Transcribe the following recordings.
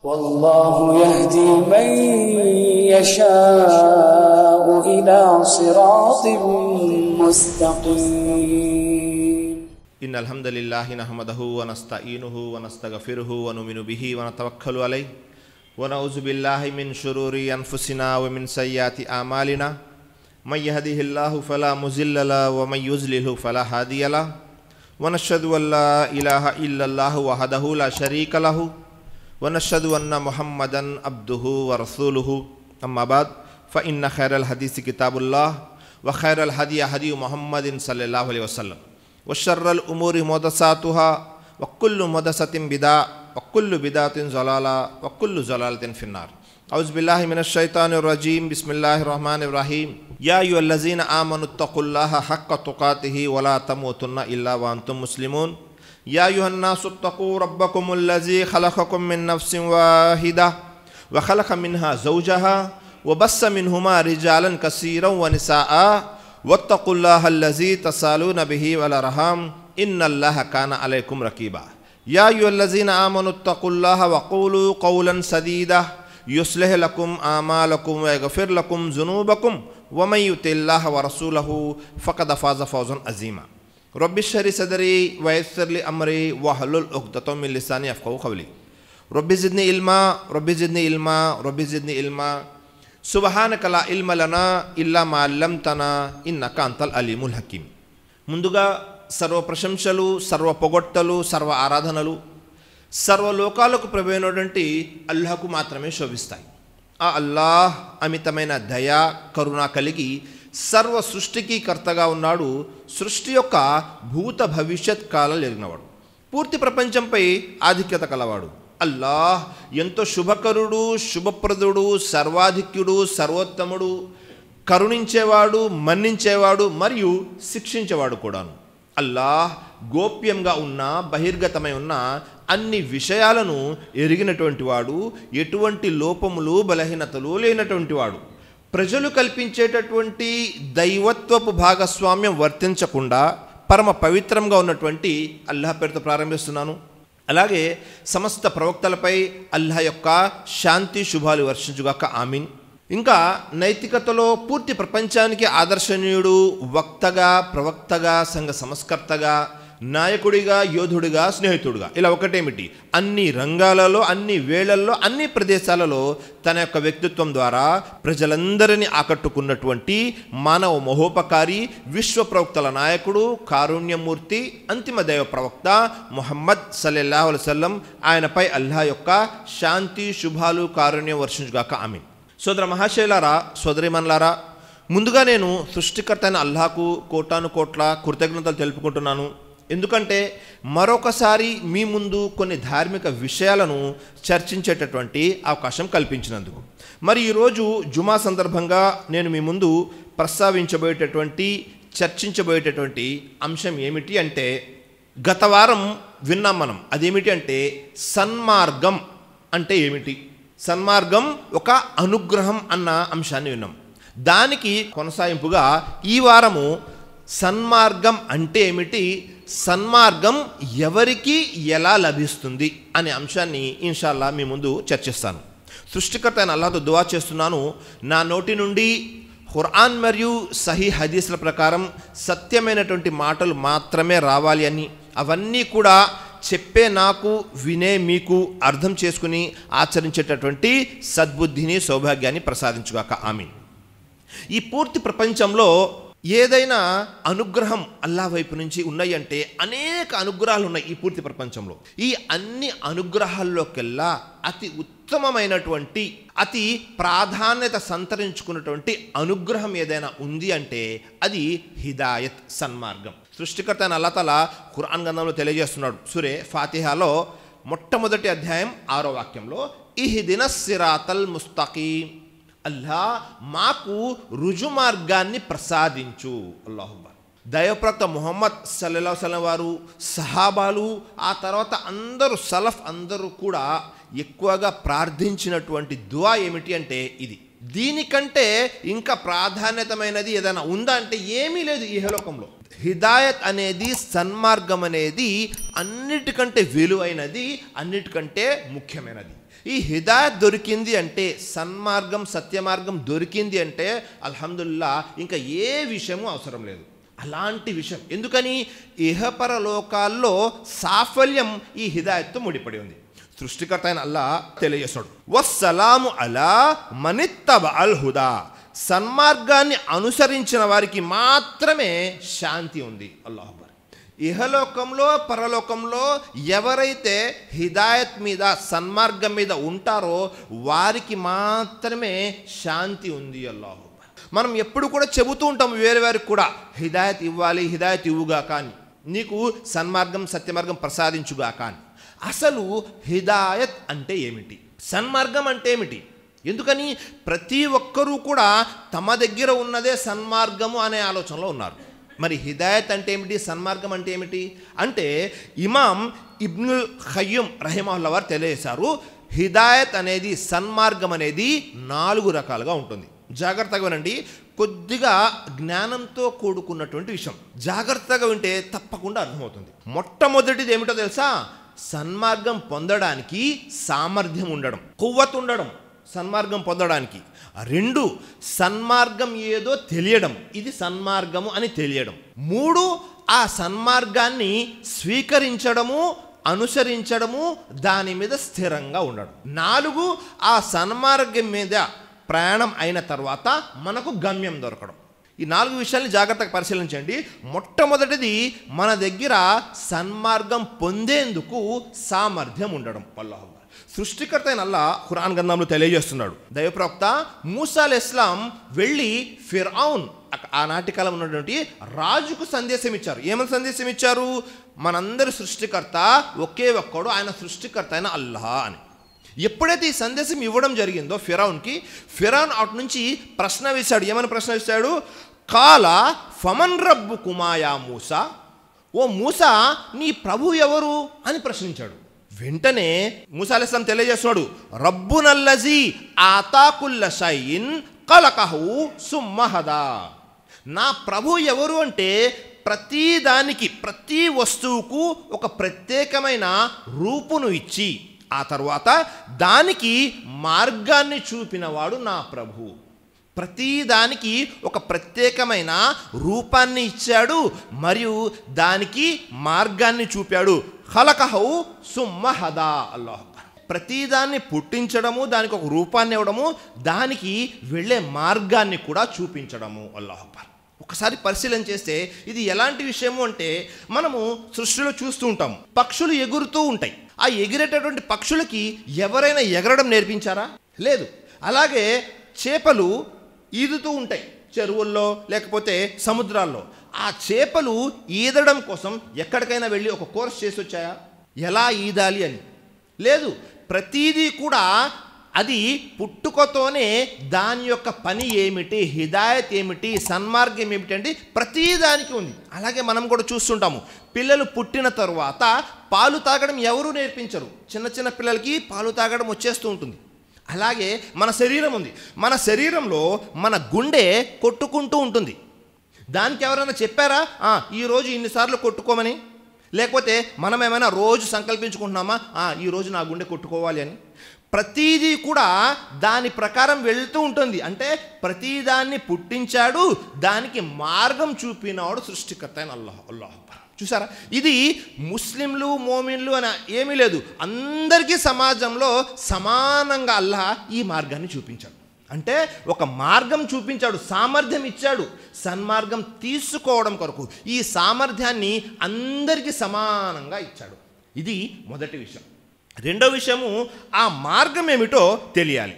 والله يهدي من يشاء إلى صراط مستقيم. إن الحمد لله نحمده ونستعينه ونستغفره ونؤمن به ونتوكل عليه ونعوذ بالله من شرور أنفسنا ومن سيئات أعمالنا من يهده الله فلا مضل له ومن يضلل فلا هادي له ونشهد أن لا إله إلا الله وحده لا شريك له ونشهد أن محمدا عبده ورسوله أما بعد فإن خير الحديث كتاب الله وخير الهدي هدي محمد صلى الله عليه وسلم وشر الأمور محدثاتها وكل محدثة بدعة وكل بدعة ضلالة وكل ضلالة في النار. أعوذ بالله من الشيطان الرجيم. بسم الله الرحمن الرحيم. يا أيها الذين آمنوا اتقوا الله حق تقاته ولا تموتن إلا وأنتم مسلمون. يا أيها الناس اتقوا ربكم الذي خلقكم من نفس واحدة وخلق منها زوجها وبث منهما رجالا كثيرا ونساء واتقوا الله الذي تسالون به والأرحام إن الله كان عليكم رقيبا. يا أيها الذين آمنوا اتقوا الله وقولوا قولا سديدا يصلح لكم أعمالكم ويغفر لكم ذنوبكم ومن يطع الله ورسوله فقد فاز فوزا عظيما. رب اشرح لي صدري ويسر لي أمري واحلل عقدة من لساني يفقهوا قولي. رب زدني علما رب زدني علما رب زدني علما سبحانك لا علم لنا إلا ما علمتنا إنك أنت العليم الحكيم. ముందుగా సర్వ ప్రశంసలు సర్వ పొగడ్తలు సర్వ ఆరాధనలు సర్వలోకాలకు ప్రభువైనటువంటి అల్లాహకు మాత్రమే శోభిస్తాయి. ఆ అల్లాహ్ అమితమైన దయ కరుణ కలిగి సర్వ సృష్టికి కర్తగా ఉన్నాడు. సృష్టి యొక్క భూత భవిష్యత్ కాలాలు ఎరిగినవాడు. పూర్తి ప్రపంచంపై ఆధిక్యత కలవాడు. అల్లాహ్ ఎంతో శుభకరుడు శుభప్రదుడు సర్వాధిక్యుడు సర్వోత్తముడు కరుణించేవాడు మన్నించేవాడు మరియు శిక్షించేవాడు కూడాను. అల్లాహ్ గోప్యంగా ఉన్న బహిర్గతమై ఉన్న అన్ని విషయాలను ఎరిగినటువంటి వాడు, ఎటువంటి లోపములు బలహీనతలు లేనటువంటి వాడు. ప్రజలు కల్పించేటటువంటి దైవత్వపు భాగస్వామ్యం వర్తించకుండా పరమ పవిత్రంగా ఉన్నటువంటి అల్లాహ్ పేరుతో ప్రారంభిస్తున్నాను. అలాగే సమస్త ప్రవక్తలపై అల్లాహ్ యొక్క శాంతి శుభాలు వర్షించుగాక ఆమీన్. ఇంకా నైతికతలో పూర్తి ప్రపంచానికి ఆదర్శనీయుడు, వక్తగా ప్రవక్తగా సంఘ సంస్కర్తగా నాయకుడిగా యోధుడిగా స్నేహితుడిగా ఇలా ఒకటేమిటి అన్ని రంగాలలో అన్ని వేళల్లో అన్ని ప్రదేశాలలో తన యొక్క వ్యక్తిత్వం ద్వారా ప్రజలందరినీ ఆకట్టుకున్నటువంటి మానవ మహోపకారి విశ్వ ప్రవక్తల నాయకుడు కారుణ్యమూర్తి అంతిమ దైవ ప్రవక్త ముహమ్మద్ సల్లల్లాహు అలైహి వసల్లం. ఆయనపై అల్లాహ్ యొక్క శాంతి శుభాలు కారుణ్యం వర్షించుగాక ఆమీన్. సోదర మహాశైలారా సోదరిమన్లారా, ముందుగా నేను సృష్టికర్త అయిన అల్లాహకు కోటాను కోట్ల కృతజ్ఞతలు తెలుపుకుంటున్నాను. ఎందుకంటే మరొకసారి మీ ముందు కొన్ని ధార్మిక విషయాలను చర్చించేటటువంటి అవకాశం కల్పించినందుకు. మరి ఈరోజు జుమా సందర్భంగా నేను మీ ముందు ప్రస్తావించబోయేటటువంటి చర్చించబోయేటటువంటి అంశం ఏమిటి అంటే, గత వారం విన్నాం మనం. అదేమిటి అంటే సన్మార్గం అంటే ఏమిటి, సన్మార్గం ఒక అనుగ్రహం అన్న అంశాన్ని విన్నాం. దానికి కొనసాగింపుగా ఈ వారము సన్మార్గం అంటే ఏమిటి, సన్మార్గం ఎవరికి ఎలా లభిస్తుంది అనే అంశాన్ని ఇన్షాల్లా మీ ముందు చర్చిస్తాను. సృష్టికర్త అయిన అల్లాహ్తో దువా చేస్తున్నాను, నా నోటి నుండి ఖురాన్ మరియు సహీ హదీస్ల ప్రకారం సత్యమైనటువంటి మాటలు మాత్రమే రావాలి అని, అవన్నీ కూడా చెప్పే నాకు వినే మీకు అర్థం చేసుకుని ఆచరించేటటువంటి సద్బుద్ధిని సౌభాగ్యాన్ని ప్రసాదించుగాక ఆమీన్. ఈ పూర్తి ప్రపంచంలో ఏదైనా అనుగ్రహం అల్లాహ్ వైపు నుంచి ఉన్నాయి అంటే అనేక అనుగ్రహాలు ఉన్నాయి ఈ పూర్తి ప్రపంచంలో. ఈ అన్ని అనుగ్రహాల్లోకెల్లా అతి ఉత్తమమైనటువంటి అతి ప్రాధాన్యత సంతరించుకున్నటువంటి అనుగ్రహం ఏదైనా ఉంది అంటే అది హిదాయత్, సన్మార్గం. సృష్టికర్త అయిన అల్లాహ్ తఆలా ఖురాన్ గ్రంథంలో తెలియజేస్తున్నాడు. సూరే ఫాతిహాలో మొట్టమొదటి అధ్యాయం 6వ వాక్యంలో ఇహ్దినస్ సిరాతల్ ముస్తఖీం, అల్లా మాకు రుజు మార్గాన్ని ప్రసాదించు. అల్లాహుబ్బర్. దైవప్రవక్త ముహమ్మద్ సల్లల్లాహు అలైహి వసల్లం వారు, సహాబాలు, ఆ తర్వాత అందరూ సలఫ్ అందరూ కూడా ఎక్కువగా ప్రార్థించినటువంటి దువా ఏమిటి అంటే ఇది. దీనికంటే ఇంకా ప్రాధాన్యతమైనది ఏదైనా ఉందా అంటే ఏమీ లేదు ఈ లోకంలో. హిదాయత్ అనేది, సన్మార్గం అనేది అన్నిటికంటే విలువైనది, అన్నిటికంటే ముఖ్యమైనది. ఈ హిదాయత్ దొరికింది అంటే, సన్మార్గం సత్యమార్గం దొరికింది అంటే అల్హమ్దుల్లా ఇంకా ఏ విషయము అవసరం లేదు. అలాంటి విషయం ఎందుకని, ఇహపరలోకాల్లో సాఫల్యం ఈ హిదాయత్తో ముడిపడి ఉంది. సృష్టికర్త అయిన అల్లా తెలియజేస్తాడు, వస్సలాము అలా మనిత్తబ అల్ హుదా, సన్మార్గాన్ని అనుసరించిన వారికి మాత్రమే శాంతి ఉంది. అల్లాహ్ అక్బర్. ఇహలోకంలో పరలోకంలో ఎవరైతే హిదాయత్ మీద సన్మార్గం మీద ఉంటారో వారికి మాత్రమే శాంతి ఉంది. అల్లాహ్ అక్బర్. మనం ఎప్పుడు కూడా చెబుతూ ఉంటాం వేరే వారికి కూడా, హిదాయత్ ఇవ్వాలి, హిదాయత్ ఇవ్వుగా కానీ, నీకు సన్మార్గం సత్యమార్గం ప్రసాదించుగా కానీ. అసలు హిదాయత్ అంటే ఏమిటి, సన్మార్గం అంటే ఏమిటి? ఎందుకని ప్రతి ఒక్కరూ కూడా తమ దగ్గర ఉన్నదే సన్మార్గము అనే ఆలోచనలో ఉన్నారు. మరి హిదాయత్ అంటే ఏమిటి, సన్మార్గం అంటే ఏమిటి అంటే ఇమాం ఇబ్నుల్ ఖయ్యూమ్ రహిమహుల్లాహ్ వారు తెలియజేశారు, హిదాయత్ అనేది సన్మార్గం అనేది 4 రకాలుగా ఉంటుంది. జాగ్రత్తగా వినండి, కొద్దిగా జ్ఞానంతో కూడుకున్నటువంటి విషయం. జాగ్రత్తగా వింటే తప్పకుండా అర్థమవుతుంది. మొట్టమొదటిది ఏమిటో తెలుసా, సన్మార్గం పొందడానికి సామర్థ్యం ఉండడం, కొవ్వతు ఉండడం సన్మార్గం పొందడానికి. 2, సన్మార్గం ఏదో తెలియడం, ఇది సన్మార్గము అని తెలియడం. 3, ఆ సన్మార్గాన్ని స్వీకరించడము, అనుసరించడము, దాని మీద స్థిరంగా ఉండడం. 4, ఆ సన్మార్గం మీద ప్రయాణం అయిన తర్వాత మనకు గమ్యం దొరకడం. ఈ 4 విషయాల్ని జాగ్రత్తగా పరిశీలించండి. మొట్టమొదటిది, మన దగ్గర సన్మార్గం పొందేందుకు సామర్థ్యం ఉండడం. అల్లాహ్ సృష్టికర్త అయిన అల్లా ఖురాన్ గ్రంథంలో తెలియజేస్తున్నాడు, దైవప్రవక్త మూసా అలైహిస్సలాం వెళ్ళి ఫిర్ఔన్, ఆనాటి కాలం ఉన్నటువంటి రాజుకు సందేశం ఇచ్చారు. ఏమని సందేశం ఇచ్చారు, మనందరి సృష్టికర్త ఒకే ఒక్కడు, ఆయన సృష్టికర్త అయిన అల్లాహ్ అని. ఎప్పుడైతే ఈ సందేశం ఇవ్వడం జరిగిందో ఫిరౌన్కి, ఫిరౌన్ అటు నుంచి ప్రశ్న వేశాడు. ఏమని ప్రశ్న వేశాడు, కాల ఫమన్ రబ్బు కుమాయా మూసా, ఓ మూసా నీ ప్రభు ఎవరు అని ప్రశ్నించాడు. వెంటనే మూసా అలైహిస్సలాం తెలియజేస్తున్నాడు, రబ్బునల్లజీ ఆతాకుల్ల షైఇన్ ఖలకహు సుమ్మ హదా, నా ప్రభు ఎవరు అంటే ప్రతి దానికి, ప్రతి వస్తువుకు ఒక ప్రత్యేకమైన రూపును ఇచ్చి ఆ తర్వాత దానికి మార్గాన్ని చూపినవాడు నా ప్రభు. ప్రతిదానికి ఒక ప్రత్యేకమైన రూపాన్ని ఇచ్చాడు మరియు దానికి మార్గాన్ని చూపాడు. ఖలకహు సుమ్మ హదా. అల్లాహ్ ప్రతిదాన్ని పుట్టించడము, దానికి ఒక రూపాన్ని ఇవ్వడము, దానికి వెళ్ళే మార్గాన్ని కూడా చూపించడము. అల్లాహ్ అక్బర్. ఒకసారి పరిశీలన చేస్తే ఇది ఎలాంటి విషయము అంటే, మనము సృష్టిలో చూస్తూ ఉంటాం, పక్షులు ఎగురుతూ ఉంటాయి. ఆ ఎగిరేటటువంటి పక్షులకి ఎవరైనా ఎగరడం నేర్పించారా? లేదు. అలాగే చేపలు ఈదుతూ ఉంటాయి చెరువుల్లో లేకపోతే సముద్రాల్లో. ఆ చేపలు ఈదడం కోసం ఎక్కడికైనా వెళ్ళి ఒక కోర్స్ చేసి వచ్చాయా, ఎలా ఈదాలి అని? లేదు. ప్రతిదీ కూడా అది పుట్టుకతోనే దాని యొక్క పని ఏమిటి, హిదాయత్ ఏమిటి, సన్మార్గం ఏమిటి అంటే ప్రతిదానికి ఉంది. అలాగే మనం కూడా చూస్తుంటాము, పిల్లలు పుట్టిన తరువాత పాలు తాగడం ఎవరు నేర్పించరు. చిన్న చిన్న పిల్లలకి పాలు తాగడం వచ్చేస్తూ ఉంటుంది. అలాగే మన శరీరం ఉంది, మన శరీరంలో మన గుండె కొట్టుకుంటూ ఉంటుంది. దానికి ఎవరైనా చెప్పారా ఈరోజు ఇన్నిసార్లు కొట్టుకోమని? లేకపోతే మనం ఏమైనా రోజు సంకల్పించుకుంటున్నామా ఈరోజు నా గుండె కొట్టుకోవాలి అని? ప్రతిదీ కూడా దాని ప్రకారం వెళ్తూ ఉంటుంది. అంటే ప్రతిదాన్ని పుట్టించాడు, దానికి మార్గం చూపినవాడు సృష్టికర్త అయిన అల్లాహ్. అల్లాహ్ చూసారా, ఇది ముస్లింలు మోమిన్లు అని ఏమీ లేదు, అందరికీ సమాజంలో సమానంగా అల్లాహ్ ఈ మార్గాన్ని చూపించాడు. అంటే ఒక మార్గం చూపించాడు, సామర్థ్యం ఇచ్చాడు సన్మార్గం తీసుకోవడం కొరకు. ఈ సామర్థ్యాన్ని అందరికీ సమానంగా ఇచ్చాడు. ఇది మొదటి విషయం. రెండో విషయము, ఆ మార్గం ఏమిటో తెలియాలి.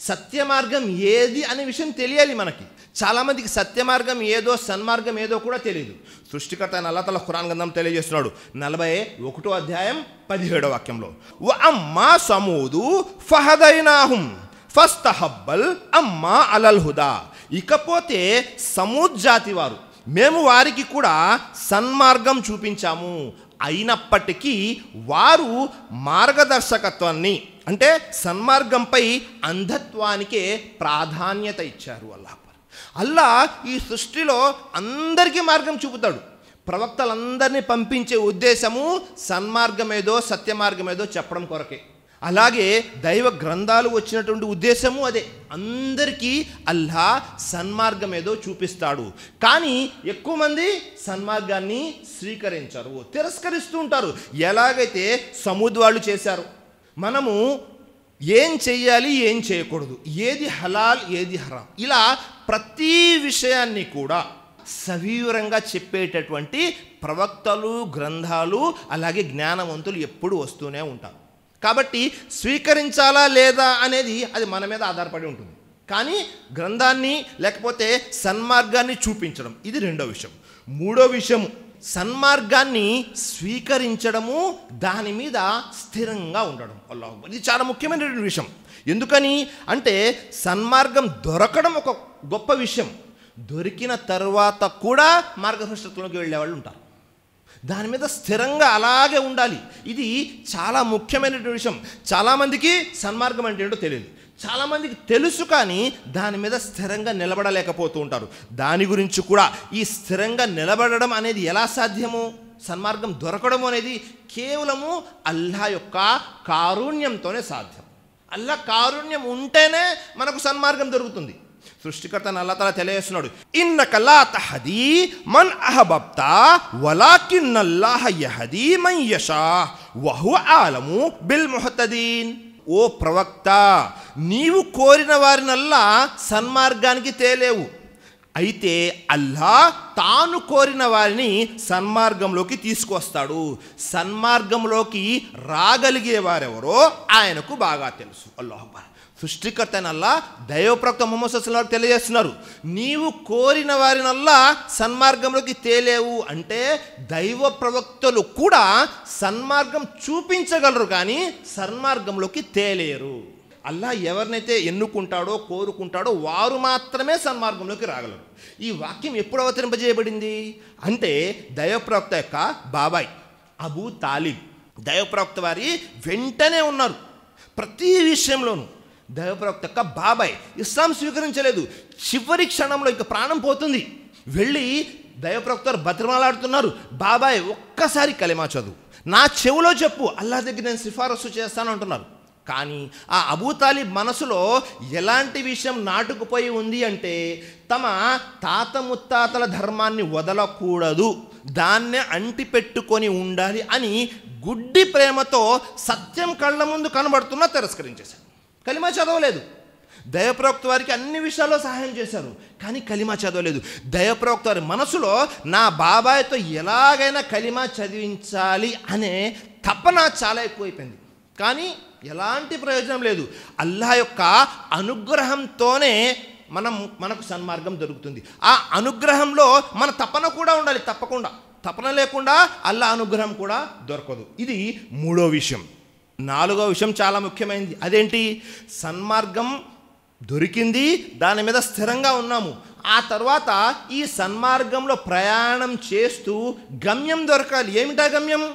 సత్య మార్గం ఏది అనే విషయం తెలియాలి మనకి. చాలామందికి సత్య మార్గం ఏదో సన్మార్గం ఏదో కూడా తెలియదు. సృష్టికర్త అయిన అల్లాహ్ తఆలా ఖురాన్ గ్రంథం తెలియజేస్తున్నాడు 41వ అధ్యాయం 17వ వాక్యంలో, వ అమ్మా సమూదు ఫహదైనాహుం ఫస్తహబ్బల్ అమ్మా అలల్ హుదా. ఇకపోతే సమూద్ జాతి వారు, మేము వారికి కూడా సన్మార్గం చూపించాము, అయినప్పటికీ వారు మార్గదర్శకత్వాన్ని అంటే సన్మార్గంపై అంధత్వానికే ప్రాధాన్యత ఇచ్చారు. అల్లాహ్ ఈ సృష్టిలో అందరికీ మార్గం చూపుతాడు. ప్రవక్తలందరినీ పంపించే ఉద్దేశము సన్మార్గమేదో సత్యమార్గమేదో చెప్పడం కొరకే. అలాగే దైవ గ్రంథాలు వచ్చినటువంటి ఉద్దేశము అదే. అందరికీ అల్లా సన్మార్గం ఏదో చూపిస్తాడు, కానీ ఎక్కువ మంది సన్మార్గాన్ని స్వీకరించరు, తిరస్కరిస్తూ ఉంటారు. ఎలాగైతే సమూద్ వాళ్ళు చేశారు. మనము ఏం చెయ్యాలి, ఏం చేయకూడదు, ఏది హలాల్, ఏది హరాం, ఇలా ప్రతి విషయాన్ని కూడా సవివరంగా చెప్పేటటువంటి ప్రవక్తలు, గ్రంథాలు, అలాగే జ్ఞానవంతులు ఎప్పుడు వస్తూనే ఉంటారు. కాబట్టి స్వీకరించాలా లేదా అనేది అది మన మీద ఆధారపడి ఉంటుంది. కానీ గ్రంథాన్ని లేకపోతే సన్మార్గాన్ని చూపించడం ఇది రెండో విషయం. మూడో విషయం సన్మార్గాన్ని స్వీకరించడము, దాని మీద స్థిరంగా ఉండడం. అల్లాహ్ అక్బర్. ఇది చాలా ముఖ్యమైనటువంటి విషయం. ఎందుకని అంటే సన్మార్గం దొరకడం ఒక గొప్ప విషయం. దొరికిన తర్వాత కూడా మార్గభ్రష్టత్వంలోకి వెళ్ళేవాళ్ళు ఉంటారు. దాని మీద స్థిరంగా అలాగే ఉండాలి. ఇది చాలా ముఖ్యమైనటువంటి విషయం. చాలామందికి సన్మార్గం అంటే ఏంటో తెలియదు, చాలామందికి తెలుసు, కానీ దాని మీద స్థిరంగా నిలబడలేకపోతూ ఉంటారు. దాని గురించి కూడా ఈ స్థిరంగా నిలబడడం అనేది ఎలా సాధ్యము, సన్మార్గం దొరకడం అనేది కేవలము అల్లాహ్ యొక్క కారుణ్యంతోనే సాధ్యం. అల్లాహ్ కారుణ్యం ఉంటేనే మనకు సన్మార్గం దొరుకుతుంది. సృష్టికర్త అల్లాహ్ తఆలా తెలియజేస్తున్నాడు, ఇన్నక లా తహదీ మన్ అహబబ్తా వలాకిన్నల్లాహ యహదీ మన్ యషా వహువ ఆలము బిల్ ముహతదీన్. ఓ ప్రవక్త, నీవు కోరిన వారినల్లా సన్మార్గానికి తేలేవు, అయితే అల్లాహ్ తాను కోరిన వారిని సన్మార్గంలోకి తీసుకొస్తాడు. సన్మార్గంలోకి రాగలిగే వారెవరో ఆయనకు బాగా తెలుసు. అల్లాహ్ అక్బర్. సృష్టికర్త అయినల్లా దైవప్రవక్త ముహమ్మద్ సల్లల్లాహు అలైహి వసల్లం తెలియజేస్తున్నారు, నీవు కోరిన వారినల్లా సన్మార్గంలోకి తేలేవు అంటే దైవ ప్రవక్తలు కూడా సన్మార్గం చూపించగలరు, కానీ సన్మార్గంలోకి తేలేరు. అల్లా ఎవరినైతే ఎన్నుకుంటాడో, కోరుకుంటాడో వారు మాత్రమే సన్మార్గంలోకి రాగలరు. ఈ వాక్యం ఎప్పుడు అవతరింపజేయబడింది అంటే దైవప్రవక్త యొక్క బాబాయ్ అబూ తాలిబ్ దైవప్రవక్త వారి వెంటనే ఉన్నారు. ప్రతి విషయంలోనూ దైవప్రవక్త యొక్క బాబాయ్ ఇస్లాం స్వీకరించలేదు. చివరి క్షణంలో ఇక ప్రాణం పోతుంది, వెళ్ళి దైవప్రవక్త వారు బతిమాలాడుతున్నారు, బాబాయ్ ఒక్కసారి కలిమా చదువు, నా చెవులో చెప్పు, అల్లాహ్ దగ్గర నేను సిఫారసు చేస్తాను అంటున్నారు. కానీ ఆ అబూ తాలిబ్ మనసులో ఎలాంటి విషయం నాటుకుపోయి ఉంది అంటే తమ తాత ముత్తాతల ధర్మాన్ని వదలకూడదు, దాన్నే అంటిపెట్టుకొని ఉండాలి అని గుడ్డి ప్రేమతో సత్యం కళ్ళ ముందు కనబడుతున్నా తిరస్కరించేశారు. కలిమా చదవలేదు. దైవప్రవక్త వారికి అన్ని విషయాల్లో సహాయం చేశారు, కానీ కలిమా చదవలేదు. దైవప్రవక్త వారి మనసులో నా బాబాయ్తో ఎలాగైనా కలిమా చదివించాలి అనే తపన చాలా ఎక్కువైపోయింది, కానీ ఎలాంటి ప్రయోజనం లేదు. అల్లాహ్ యొక్క అనుగ్రహంతోనే మనకు సన్మార్గం దొరుకుతుంది. ఆ అనుగ్రహంలో మన తపన కూడా ఉండాలి. తప్పకుండా తపన లేకుండా అల్లాహ్ అనుగ్రహం కూడా దొరకదు. ఇది మూడో విషయం. నాలుగో విషయం చాలా ముఖ్యమైనది. అదేంటి? సన్మార్గం దొరికింది, దాని మీద స్థిరంగా ఉన్నాము. ఆ తర్వాత ఈ సన్మార్గంలో ప్రయాణం చేస్తూ గమ్యం దొరకాలి. ఏమిటా గమ్యం?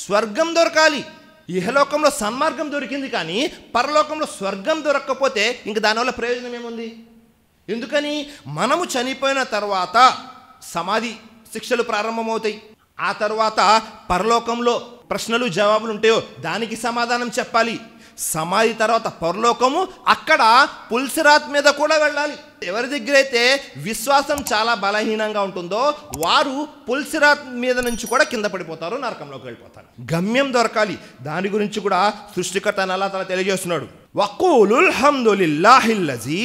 స్వర్గం దొరకాలి. ఇహలోకంలో సన్మార్గం దొరికింది, కానీ పరలోకంలో స్వర్గం దొరకకపోతే ఇంక దానివల్ల ప్రయోజనం ఏముంది? ఎందుకని? మనము చనిపోయిన తర్వాత సమాధి శిక్షలు ప్రారంభమవుతాయి. ఆ తర్వాత పరలోకంలో ప్రశ్నలు జవాబులు ఉంటాయో దానికి సమాధానం చెప్పాలి. సమాధి తర్వాత పరలోకము, అక్కడ పుల్సిరాత్ మీద కూడా వెళ్ళాలి. ఎవరి దగ్గర అయితే విశ్వాసం చాలా బలహీనంగా ఉంటుందో వారు పుల్సిరాత్ మీద నుంచి కూడా కింద పడిపోతారు, నరకంలోకి వెళ్ళిపోతారు. గమ్యం దొరకాలి. దాని గురించి కూడా సృష్టికర్త అల్లాహ్ తఆలా తెలియజేస్తున్నాడు, వఖూలుల్ హమ్దులిల్లాహిల్లజీ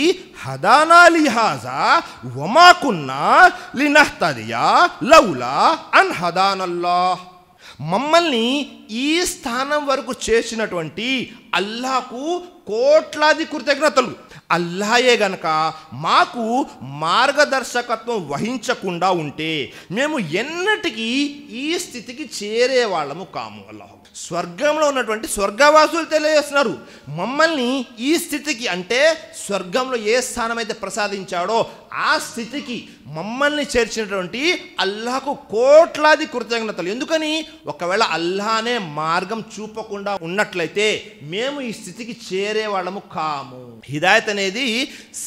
హదానా లిహాజా వమా కున్నా లినహ్తదియా లౌలా అన్ హదానల్లాహ్. మమ్మల్ని ఈ స్థానం వరకు చేసినటువంటి అల్లాహకు కోట్లాది కృతజ్ఞతలు. అల్లాహే గనక మాకు మార్గదర్శకత్వం వహించకుండా ఉంటే మేము ఎన్నటికీ ఈ స్థితికి చేరేవాళ్ళము కాము. అల్లాహ్ స్వర్గంలో ఉన్నటువంటి స్వర్గవాసులు తెలియజేస్తున్నారు, మమ్మల్ని ఈ స్థితికి అంటే స్వర్గంలో ఏ స్థానం అయితే ప్రసాదించాడో ఆ స్థితికి మమ్మల్ని చేర్చినటువంటి అల్లాహకు కోట్లాది కృతజ్ఞతలు. ఎందుకని? ఒకవేళ అల్లాహనే మార్గం చూపకుండా ఉన్నట్లయితే మేము మేము ఈ స్థితికి చేరే వాళ్ళము కాము. హిదాయత్ అనేది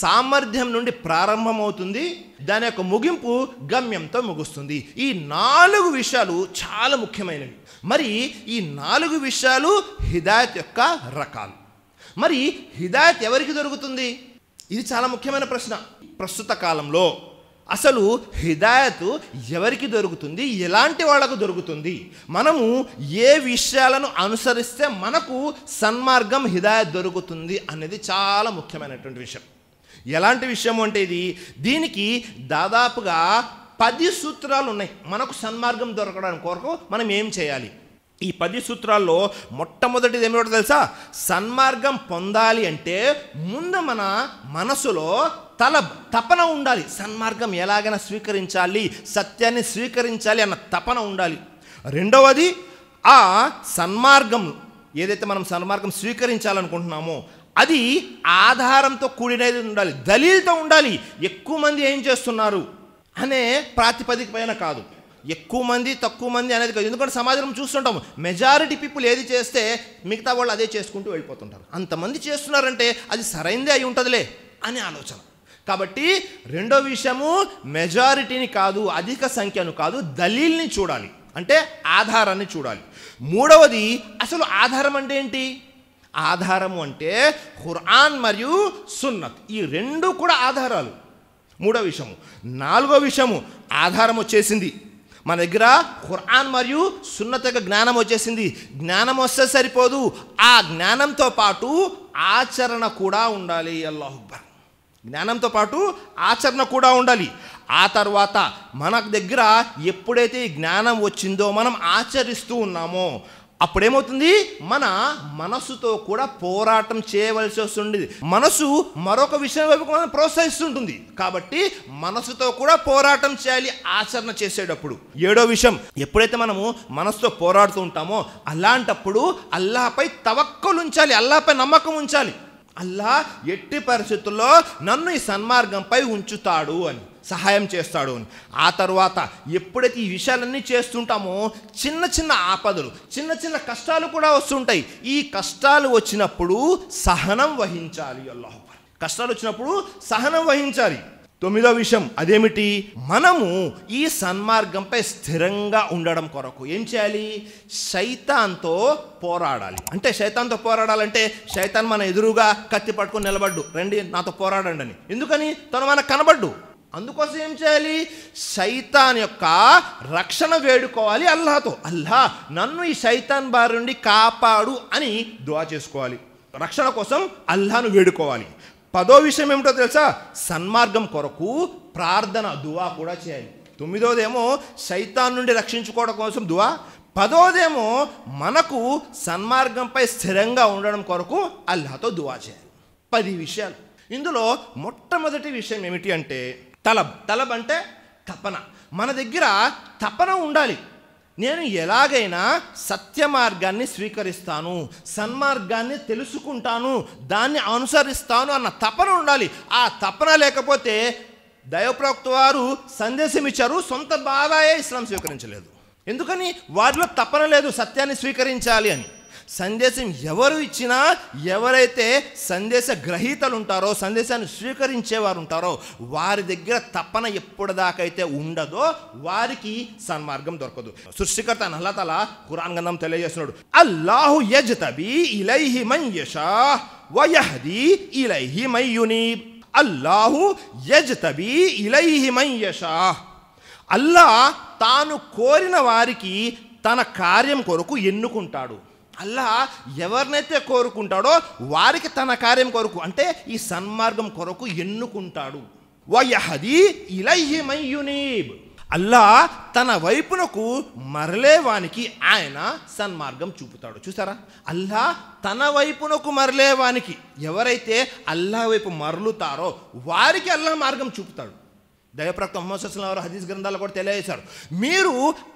సామర్థ్యం నుండి ప్రారంభమవుతుంది, దాని యొక్క ముగింపు గమ్యంతో ముగుస్తుంది. ఈ 4 విషయాలు చాలా ముఖ్యమైనవి. మరి ఈ 4 విషయాలు హిదాయత్ యొక్క రకాలు. మరి హిదాయత్ ఎవరికి దొరుకుతుంది? ఇది చాలా ముఖ్యమైన ప్రశ్న. ప్రస్తుత కాలంలో అసలు హిదాయత్ ఎవరికి దొరుకుతుంది, ఎలాంటి వాళ్ళకు దొరుకుతుంది, మనము ఏ విషయాలను అనుసరిస్తే మనకు సన్మార్గం హిదాయత్ దొరుకుతుంది అనేది చాలా ముఖ్యమైనటువంటి విషయం. ఎలాంటి విషయం అంటే దీనికి దాదాపుగా 10 సూత్రాలు ఉన్నాయి. మనకు సన్మార్గం దొరకడానికి కొరకు మనం ఏం చేయాలి? ఈ 10 సూత్రాల్లో మొట్టమొదటిది ఏమిటో తెలుసా? సన్మార్గం పొందాలి అంటే ముందు మన మనసులో తపన ఉండాలి. సన్మార్గం ఎలాగైనా స్వీకరించాలి, సత్యాన్ని స్వీకరించాలి అన్న తపన ఉండాలి. రెండవది, ఆ సన్మార్గం ఏదైతే మనం సన్మార్గం స్వీకరించాలనుకుంటున్నామో అది ఆధారంతో కూడినది ఉండాలి, దలీల్తో ఉండాలి. ఎక్కువ మంది ఏం చేస్తున్నారు అనే ప్రాతిపదిక పైన కాదు, ఎక్కువ మంది తక్కువ మంది అనేది కాదు. ఎందుకంటే సమాజం చూస్తుంటాము, మెజారిటీ పీపుల్ ఏది చేస్తే మిగతా వాళ్ళు అదే చేసుకుంటూ వెళ్ళిపోతుంటారు. అంతమంది చేస్తున్నారంటే అది సరైందే అయి ఉంటుందిలే అనే ఆలోచన. కాబట్టి రెండో విషయము మెజారిటీని కాదు, అధిక సంఖ్యను కాదు, దలీల్ని చూడాలి, అంటే ఆధారాన్ని చూడాలి. మూడవది, అసలు ఆధారం అంటే ఏంటి? ఆధారము అంటే ఖురాన్ మరియు సున్నత్, ఈ 2 కూడా ఆధారాలు. మూడో విషయము. నాలుగో విషయము, ఆధారం వచ్చేసింది మన దగ్గర, ఖురాన్ మరియు సున్నత్ యొక్క జ్ఞానం వచ్చేసింది. జ్ఞానం వస్తే సరిపోదు, ఆ జ్ఞానంతో పాటు ఆచరణ కూడా ఉండాలి. అల్లాహు అక్బర్. జ్ఞానంతో పాటు ఆచరణ కూడా ఉండాలి. ఆ తర్వాత మన దగ్గర ఎప్పుడైతే ఈ జ్ఞానం వచ్చిందో మనం ఆచరిస్తూ ఉన్నామో అప్పుడేమవుతుంది? మన మనసుతో కూడా పోరాటం చేయవలసి వస్తుంది. మనసు మరొక విషయం వైపు మనం ప్రోత్సహిస్తుంటుంది. కాబట్టి మనసుతో కూడా పోరాటం చేయాలి ఆచరణ చేసేటప్పుడు. ఏడో విషయం, ఎప్పుడైతే మనము మనసుతో పోరాడుతూ ఉంటామో అలాంటప్పుడు అల్లాహపై తవక్కల్ ఉంచాలి, అల్లాహపై నమ్మకం ఉంచాలి. అల్లాహ్ ఎట్టి పరిస్థితుల్లో నన్ను ఈ సన్మార్గంపై ఉంచుతాడు అని, సహాయం చేస్తాడు అని. ఆ తర్వాత ఎప్పుడైతే ఈ విషయాలన్నీ చేస్తుంటామో చిన్న చిన్న ఆపదలు, చిన్న చిన్న కష్టాలు కూడా వస్తుంటాయి. ఈ కష్టాలు వచ్చినప్పుడు సహనం వహించాలి. అల్లాహ్ అక్బర్. కష్టాలు వచ్చినప్పుడు సహనం వహించాలి. 9వ విషయం అదేమిటి? మనము ఈ సన్మార్గంపై స్థిరంగా ఉండడం కొరకు ఏం చేయాలి? శైతాన్తో పోరాడాలి. అంటే శైతాన్తో పోరాడాలంటే శైతాన్ మన ఎదురుగా కత్తి పట్టుకొని నిలబడ్డు, రండి నాతో పోరాడండి అని. ఎందుకని? తను మనకు కనబడ్డు. అందుకోసం ఏం చేయాలి? శైతాన్ యొక్క రక్షణ వేడుకోవాలి అల్లాహతో. అల్లాహ్ నన్ను ఈ శైతాన్ బారి నుండి కాపాడు అని దుఆ చేసుకోవాలి. రక్షణ కోసం అల్లాహ్ను వేడుకోవాలి. 10వ విషయం ఏమిటో తెలుసా? సన్మార్గం కొరకు ప్రార్థన, దువా కూడా చేయాలి. 9వదేమో శైతాన్ నుండి రక్షించుకోవడం కోసం దువా, 10వదేమో మనకు సన్మార్గంపై స్థిరంగా ఉండడం కొరకు అల్లాహతో దువా చేయాలి. 10 విషయాలు. ఇందులో మొట్టమొదటి విషయం ఏమిటి అంటే తలబ్ అంటే తపన. మన దగ్గర తపన ఉండాలి. నేను ఎలాగైనా సత్య మార్గాన్ని స్వీకరిస్తాను, సన్మార్గాన్ని తెలుసుకుంటాను, దాన్ని అనుసరిస్తాను అన్న తపన ఉండాలి. ఆ తపన లేకపోతే దైవప్రవక్త వారు సందేశం ఇచ్చారు, సొంత బాధాయే ఇస్లాం స్వీకరించలేదు. ఎందుకని? వారిలో తపన లేదు సత్యాన్ని స్వీకరించాలి అని. సందేశం ఎవరు ఇచ్చినా, ఎవరైతే సందేశ గ్రహీతలు ఉంటారో, సందేశాన్ని స్వీకరించేవారు ఉంటారో వారి దగ్గర తపన ఎప్పటిదాకైతే ఉండదో వారికి సన్మార్గం దొరకదు. సృష్టికర్త అల్లాహ్ తఆలా ఖురాన్ గ్రంథం తెలియజేస్తున్నాడు, అల్లాహు యజ్తబీ ఇలైహి మన్ యషా వ యహ్దీ ఇలైహి మన్ యునీబ్. అల్లాహు యజ్తబీ ఇలైహి మన్ యషా. అల్లాహ్ తాను కోరిన వారికి తన కార్యం కొరకు ఎన్నుకుంటాడు. అల్లాహ్ ఎవరినైతే కోరుకుంటాడో వారికి తన కార్యం కొరకు, అంటే ఈ సన్మార్గం కొరకు ఎన్నుకుంటాడు. వయహదీ ఇలైహి మన్ యునీబ్. అల్లాహ్ తన వైపునకు మరలేవానికి ఆయన సన్మార్గం చూపుతాడు. చూసారా? అల్లాహ్ తన వైపునకు మరలేవానికి, ఎవరైతే అల్లాహ్ వైపు మరలుతారో వారికి అల్లాహ్ మార్గం చూపుతాడు. దైవప్రవక్త ముహమ్మద్ సల్లల్లాహు అలైహి వసల్లం హదీస్ గ్రంథాలు కూడా తెలియజేశారు, మీరు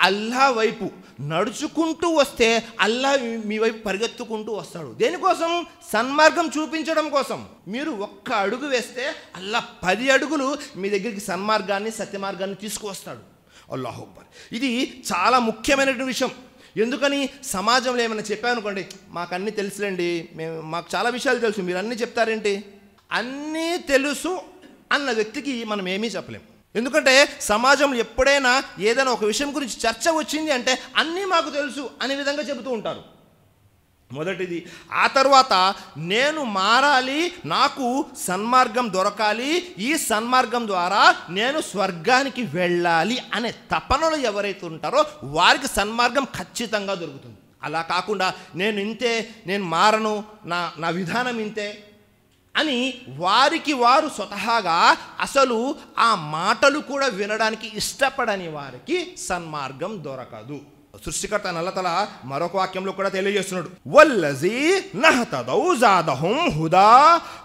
అల్లాహ్ వైపు నడుచుకుంటూ వస్తే అల్లాహ్ మీ వైపు పరిగెత్తుకుంటూ వస్తాడు. దేనికోసం? సన్మార్గం చూపించడం కోసం. మీరు ఒక్క అడుగు వేస్తే అల్లాహ్ 10 అడుగులు మీ దగ్గరికి సన్మార్గాన్ని, సత్యమార్గాన్ని తీసుకువస్తాడు. అల్లాహు అక్బర్. ఇది చాలా ముఖ్యమైనటువంటి విషయం. ఎందుకని సమాజంలో ఏమైనా చెప్పామనుకోండి, మాకు అన్నీ తెలుసులేండి, మాకు చాలా విషయాలు తెలుసు, మీరు అన్నీ చెప్తారేంటి, అన్నీ తెలుసు అన్న వ్యక్తికి మనం ఏమీ చెప్పలేం. ఎందుకంటే సమాజంలో ఎప్పుడైనా ఏదైనా ఒక విషయం గురించి చర్చ వచ్చింది అంటే అన్నీ మాకు తెలుసు అనే విధంగా చెబుతూ ఉంటారు. మొదటిది. ఆ తర్వాత నేను మారాలి, నాకు సన్మార్గం దొరకాలి, ఈ సన్మార్గం ద్వారా నేను స్వర్గానికి వెళ్ళాలి అనే తపనలో ఎవరైతే ఉంటారో వారికి సన్మార్గం ఖచ్చితంగా దొరుకుతుంది. అలా కాకుండా నేను ఇంతే, నేను మారను, నా విధానం ఇంతే అని వారికి వారు స్వతహాగా అసలు ఆ మాటలు కూడా వినడానికి ఇష్టపడని వారికి సన్మార్గం దొరకదు. సృష్టికర్త అల్లాహ్ మరొక వాక్యంలో కూడా తెలియజేస్తున్నాడు, వల్లజీ నహతదౌ జాదహుం హుదా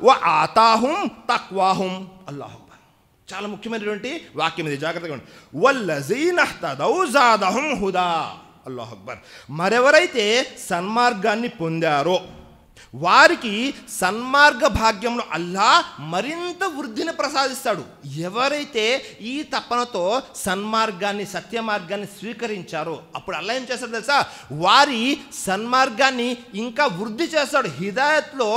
వ ఆతాహుం తక్వాహుం. అల్లాహు అక్బర్. చాలా ముఖ్యమైనటువంటి వాక్యం ఇది, జాగ్రత్తగా ఉండండి. వల్లజీ నహతదౌ జాదహుం హుదా. అల్లాహు అక్బర్. మరెవరైతే సన్మార్గాన్ని పొందారో వారికి సన్మార్గ భాగ్యంలో అల్లాహ్ మరింత వృద్ధిని ప్రసాదిస్తాడు. ఎవరైతే ఈ తపనతో సన్మార్గాన్ని, సత్య మార్గాన్ని స్వీకరించారో అప్పుడు అల్లాహ్ ఏం చేస్తాడు తెలుసా, వారి సన్మార్గాన్ని ఇంకా వృద్ధి చేస్తాడు, హిదాయత్లో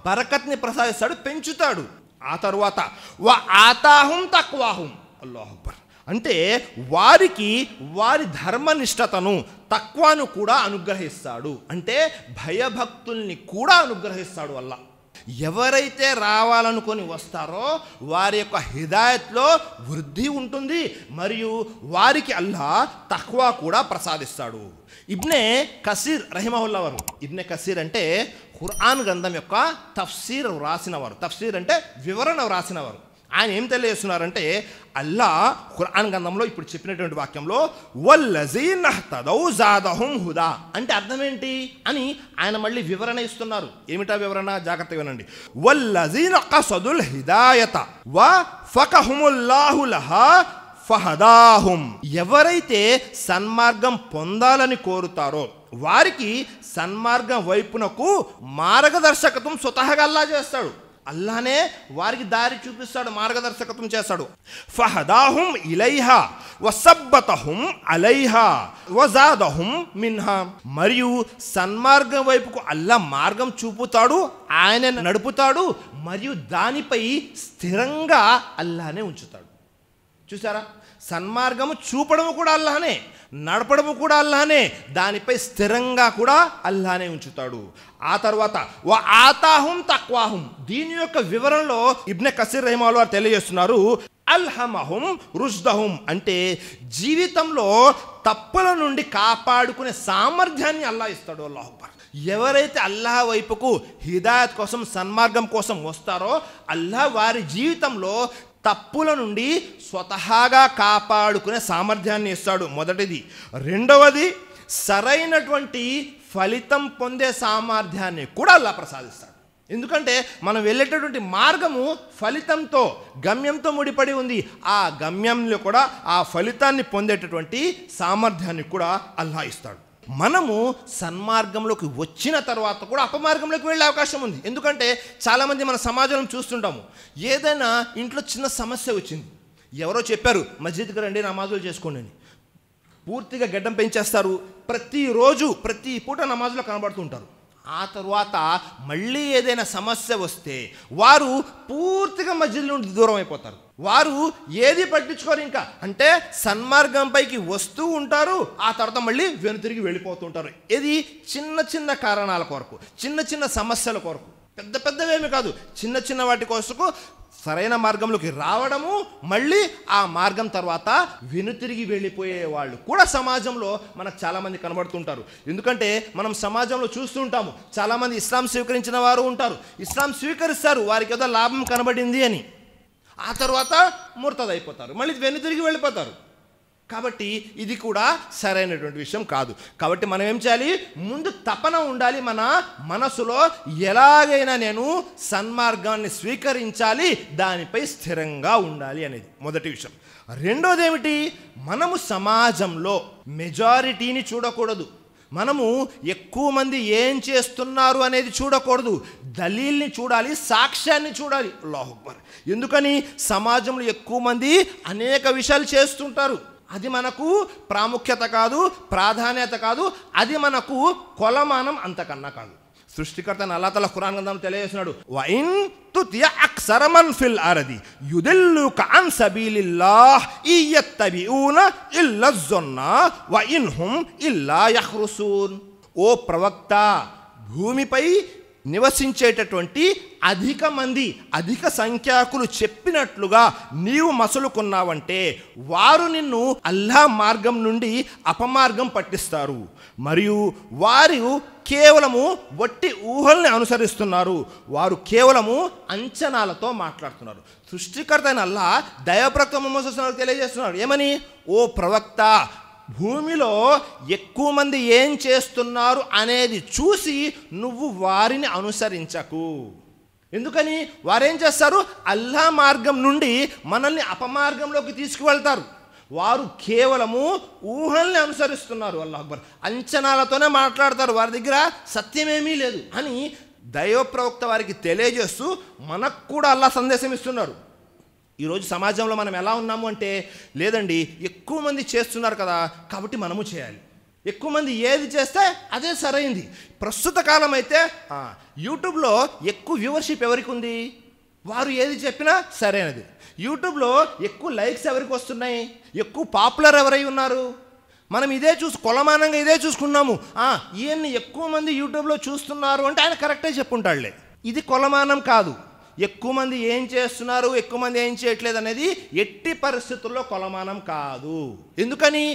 బరకత్ని ప్రసాదిస్తాడు, పెంచుతాడు. ఆ తరువాత వ ఆతాహుం తక్వాహుం. అల్లాహు అక్బర్. అంటే వారికి వారి ధర్మనిష్టతను, తక్వాను కూడా అనుగ్రహిస్తాడు. అంటే భయభక్తుల్ని కూడా అనుగ్రహిస్తాడు అల్లాహ్. ఎవరైతే రావాలనుకొని వస్తారో వారి యొక్క హిదాయత్లో వృద్ధి ఉంటుంది, మరియు వారికి అల్లాహ్ తక్వా కూడా ప్రసాదిస్తాడు. ఇబ్నే కసీర్ రహిమహుల్లా వారు, ఇబ్నే కసీర్ అంటే ఖురాన్ గ్రంథం యొక్క తఫ్సీర్ వ్రాసినవారు. తఫ్సీర్ అంటే వివరణ వ్రాసినవారు. ఆయన ఏం తెలియజేస్తున్నారంటే, అల్లాహ్ ఖురాన్ గ్రంథంలో ఇప్పుడు చెప్పినటువంటి వాక్యంలో వల్లజీన హతదౌ జాదహుం హుదా అంటే అర్థం ఏంటి అని ఆయన మళ్ళీ వివరణ ఇస్తున్నారు. ఏమిటా వివరణ? జాగ్రత్తగా వినండి. వల్లజీన ఖసదుల్ హిదాయత వ ఫకహుముల్లాహు లహా ఫహదాహుం. ఎవరైతే సన్మార్గం పొందాలని కోరుతారో వారికి సన్మార్గం వైపునకు మార్గదర్శకత్వం స్వతహాగా అల్లాహ్ చేస్తాడు. అల్లానే వారికి దారి చూపిస్తాడు, మార్గదర్శకత్వం చేస్తాడు. ఫహదాహుం ఇలైహా వసబ్బతహుం అలైహా వజాదహుం మిన్హా. మరియు సన్మార్గం వైపుకు అల్లా మార్గం చూపుతాడు, ఆయన నడుపుతాడు, మరియు దానిపై స్థిరంగా అల్లానే ఉంచుతాడు. చూసారా, సన్మార్గము చూపడము కూడా అల్లానే, నడపడము కూడా అల్లానే, దానిపై స్థిరంగా కూడా అల్లానే ఉంచుతాడు. ఆ తర్వాత వ ఆతాహుం తక్వాహుం. దీని యొక్క వివరణలో ఇబ్నే కసీర్ రహిమహుల్లాహ్ వారు తెలియజేస్తున్నారు, అల్హమహుం రుష్దహుం అంటే జీవితంలో తప్పుల నుండి కాపాడుకునే సామర్థ్యాన్ని అల్లాహ్ ఇస్తాడు. అల్లాహు అక్బర్. ఎవరైతే అల్లాహ్ వైపుకు హిదాయత్ కోసం, సన్మార్గం కోసం వస్తారో అల్లాహ్ వారి జీవితంలో తప్పుల నుండి స్వతహాగా కాపాడుకునే సామర్థ్యాన్ని ఇస్తాడు. మొదటిది. రెండవది, సరైనటువంటి ఫలితం పొందే సామర్థ్యాన్ని కూడా అల్లాహ్ ప్రసాదిస్తాడు. ఎందుకంటే మనం వెళ్ళేటటువంటి మార్గము ఫలితంతో, గమ్యంతో ముడిపడి ఉంది. ఆ గమ్యంలో కూడా ఆ ఫలితాన్ని పొందేటటువంటి సామర్థ్యాన్ని కూడా అల్లాహ్ ఇస్తాడు. మనము సన్మార్గంలోకి వచ్చిన తర్వాత కూడా అపమార్గంలోకి వెళ్ళే అవకాశం ఉంది. ఎందుకంటే చాలామంది మన సమాజంలో చూస్తుంటాము, ఏదైనా ఇంట్లో చిన్న సమస్య వచ్చింది, ఎవరో చెప్పారు మస్జిద్కి రండి నమాజులు చేసుకోండి అని, పూర్తిగా గడ్డం పెంచేస్తారు, ప్రతిరోజు ప్రతి పూట నమాజులో కనబడుతూ ఉంటారు. ఆ తర్వాత మళ్ళీ ఏదైనా సమస్య వస్తే వారు పూర్తిగా మస్జిద్ నుండి దూరం అయిపోతారు. వారు ఏది పట్టించుకోరు ఇంకా. అంటే సన్మార్గం పైకి వస్తూ ఉంటారు, ఆ తర్వాత మళ్ళీ వెనుతిరిగి వెళ్ళిపోతుంటారు. ఇది చిన్న చిన్న కారణాల కొరకు, చిన్న చిన్న సమస్యల కొరకు, పెద్ద పెద్దవేమీ కాదు, చిన్న చిన్న వాటి కోసకు సరైన మార్గంలోకి రావడము, మళ్ళీ ఆ మార్గం తర్వాత వెనుతిరిగి వెళ్ళిపోయే వాళ్ళు కూడా సమాజంలో మనకు చాలామంది కనబడుతుంటారు. ఎందుకంటే మనం సమాజంలో చూస్తుంటాము, చాలామంది ఇస్లాం స్వీకరించిన వారు ఉంటారు, ఇస్లాం స్వీకరిస్తారు వారికి ఏదో లాభం కనబడింది అని, ఆ తర్వాత ముర్తద్ అయిపోతారు, మళ్ళీ వెనుతిరిగి వెళ్ళిపోతారు. కాబట్టి ఇది కూడా సరైనటువంటి విషయం కాదు. కాబట్టి మనం ఏం చేయాలి, ముందు తపన ఉండాలి మన మనసులో, ఎలాగైనా నేను సన్మార్గాన్ని స్వీకరించాలి, దానిపై స్థిరంగా ఉండాలి అనేది మొదటి విషయం. రెండోది ఏమిటి, మనము సమాజంలో మెజారిటీని చూడకూడదు, మనము ఎక్కువ మంది ఏం చేస్తున్నారు అనేది చూడకూడదు, దలీల్ని చూడాలి, సాక్ష్యాన్ని చూడాలి. అల్లాహు అక్బర్. ఎందుకని సమాజంలో ఎక్కువ మంది అనేక విషయాలు చేస్తుంటారు, అది మనకు ప్రాముఖ్యత కాదు, ప్రాధాన్యత కాదు, అది మనకు కొలమానం అంతకన్నా కాదు. సృష్టికర్త అల్లాహ్ తఆలా ఖురాన్ గ్రంథంలో తెలియజేస్తున్నాడు, వ ఇన్ తుతియ అక్సర మన్ ఫిల్ అర్ది యుదిల్లుక అన్ సబీలిల్లాహ్ ఇయత్తబిఊన ఇల్ల ظన్న వ ఇన్హుం ఇల్లా యఖ్రుసూన్. ఓ ప్రవక్త, భూమిపై నివసించేటటువంటి అధిక మంది, అధిక సంఖ్యాకులు చెప్పినట్లుగా నీవు మసలుకున్నావంటే వారు నిన్ను అల్లాహ్ మార్గం నుండి అపమార్గం పట్టిస్తారు, మరియు వారు కేవలము వట్టి ఊహల్ని అనుసరిస్తున్నారు, వారు కేవలము అంచనాలతో మాట్లాడుతున్నారు. సృష్టికర్త అయిన అల్లాహ్ దైవప్రవక్త ముహమ్మద్ సల్లల్లాహు అలైహి వసల్లం తెలియజేస్తున్నారు, ఏమని? ఓ ప్రవక్త, భూమిలో ఎక్కువ మంది ఏం చేస్తున్నారు అనేది చూసి నువ్వు వారిని అనుసరించకు. ఎందుకని? వారేం చేస్తారు? అల్లాహ్ మార్గం నుండి మనల్ని అపమార్గంలోకి తీసుకువెళ్తారు. వారు కేవలము ఊహల్ని అనుసరిస్తున్నారు. అల్లాహ్ అక్బర్. అంచనాలతోనే మాట్లాడతారు, వారి దగ్గర సత్యమేమీ లేదు అని దైవ ప్రవక్త వారికి తెలియజేస్తూ మనకు కూడా అల్లాహ్ సందేశం ఇస్తున్నారు. ఈరోజు సమాజంలో మనం ఎలా ఉన్నాము అంటే, లేదండి ఎక్కువ మంది చేస్తున్నారు కదా కాబట్టి మనము చేయాలి, ఎక్కువ మంది ఏది చేస్తే అదే సరైంది. ప్రస్తుత కాలం అయితే యూట్యూబ్లో ఎక్కువ వ్యూవర్షిప్ ఎవరికి ఉంది? వారు ఏది చెప్పినా సరైనది. యూట్యూబ్లో ఎక్కువ లైక్స్ ఎవరికి వస్తున్నాయి? ఎక్కువ పాపులర్ ఎవరై ఉన్నారు? మనం ఇదే కొలమానంగా ఇదే చూసుకున్నాము. ఈయన్ని ఎక్కువ మంది యూట్యూబ్లో చూస్తున్నారు అంటే ఆయన కరెక్టే చెప్పుంటాడులే. ఇది కొలమానం కాదు. ఎక్కువ మంది ఏం చేస్తున్నారు, ఎక్కువ మంది ఏం చేయట్లేదు అనేది ఎట్టి పరిస్థితుల్లో కొలమానం కాదు. ఎందుకని?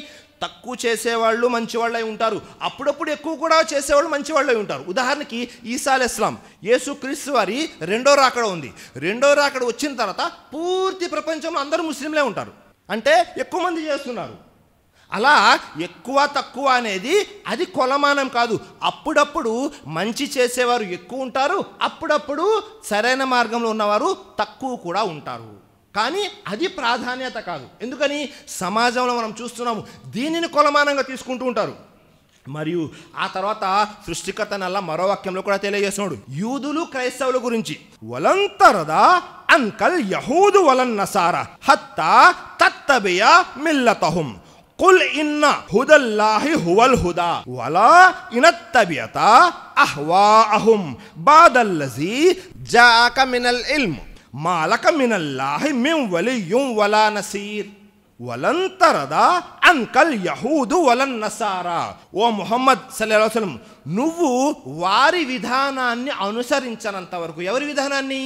తక్కువ చేసేవాళ్ళు మంచివాళ్ళై ఉంటారు, అప్పుడప్పుడు ఎక్కువ కూడా చేసేవాళ్ళు మంచివాళ్ళై ఉంటారు. ఉదాహరణకి ఈసా అలైహిస్సలాం, యేసుక్రీస్తు వారి రెండో రాకడ ఉంది. రెండో రాకడ వచ్చిన తర్వాత పూర్తి ప్రపంచంలో అందరూ ముస్లింలే ఉంటారు, అంటే ఎక్కువ మంది చేస్తున్నారు. అలా ఎక్కువ తక్కువ అనేది అది కొలమానం కాదు. అప్పుడప్పుడు మంచి చేసేవారు ఎక్కువ ఉంటారు, అప్పుడప్పుడు సరైన మార్గంలో ఉన్నవారు తక్కువ కూడా ఉంటారు. కానీ అది ప్రాధాన్యత కాదు. ఎందుకని? సమాజంలో మనం చూస్తున్నాము దీనిని కొలమానంగా తీసుకుంటూ ఉంటారు. మరియు ఆ తర్వాత సృష్టికర్త అల్లాహ్ మరో వాక్యంలో కూడా తెలియజేస్తున్నాడు, యూదులు క్రైస్తవుల గురించి, వలంతరదా అన్కల్ యహూదు వలన్ నసారా హత్తా తత్తబియ మిల్లతహుం కుల్ ఇన్న హుదల్లాహి హువల్ హుదా వలా ఇనత్తబియత అహ్వాఅహుం బాదల్లజీ జాక మినల్ ఇల్మ్ మాలక మినల్లాహి మిన్ వలియ్యుం వలా నసీర్ వలంతరదా అన్కల్ యహూదు వలన్ నసారా. ఓ ముహమ్మద్ సల్లల్లాహు అలైహి వసల్లం, నువ్వు వారి విధానాన్ని అనుసరించనంత వరకు, ఎవరి విధానాన్ని?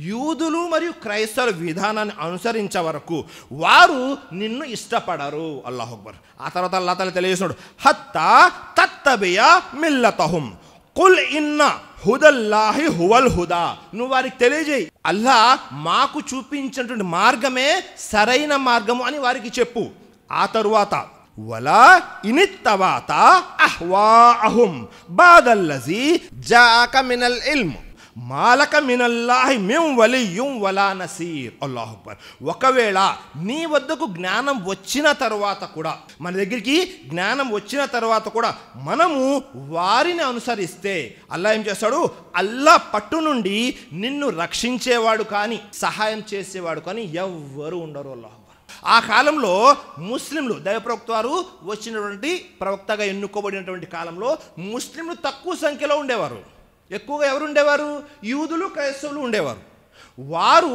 యూదులు మరియు క్రైస్తవుల విధానాన్ని అనుసరించే వరకు వారు నిన్ను ఇష్టపడరు. అల్లాహు అక్బర్. ఆ తర్వాత అల్లాహ్ తఆలా తెలియజేస్తున్నాడు, హత్తా తత్తబియ మిల్లతహుం కుల్ ఇన్న హుదల్లాహి హువల్ హుదా. నువ్వు వారికి తెలియజేయి, అల్లాహ్ మాకు చూపించినటువంటి మార్గమే సరైన మార్గము అని వారికి చెప్పు. ఆ తరువాత వలా ఇనిత్తవాత అహ్వాఅహుం బాదల్లజీ జాక మినల్ ఇల్మ్ మాలక మినల్లాహి మిన్ వలియ్యుం వలా నసీర్. అల్లాహు అక్బర్. ఒకవేళ నీ వద్దకు జ్ఞానం వచ్చిన తర్వాత కూడా, మన దగ్గరికి జ్ఞానం వచ్చిన తర్వాత కూడా మనము వారిని అనుసరిస్తే అల్లాహ్ ఏం చేస్తాడు? అల్లాహ్ పట్టు నుండి నిన్ను రక్షించేవాడు కానీ సహాయం చేసేవాడు కానీ ఎవ్వరు ఉండరు. అల్లాహు అక్బర్. ఆ కాలంలో ముస్లింలు, దైవప్రవక్త వారు వచ్చినటువంటి ప్రవక్తగా ఎన్నుకోబడినటువంటి కాలంలో ముస్లింలు తక్కువ సంఖ్యలో ఉండేవారు. ఎక్కువగా ఎవరు ఉండేవారు? యూదులు క్రైస్తవులు ఉండేవారు. వారు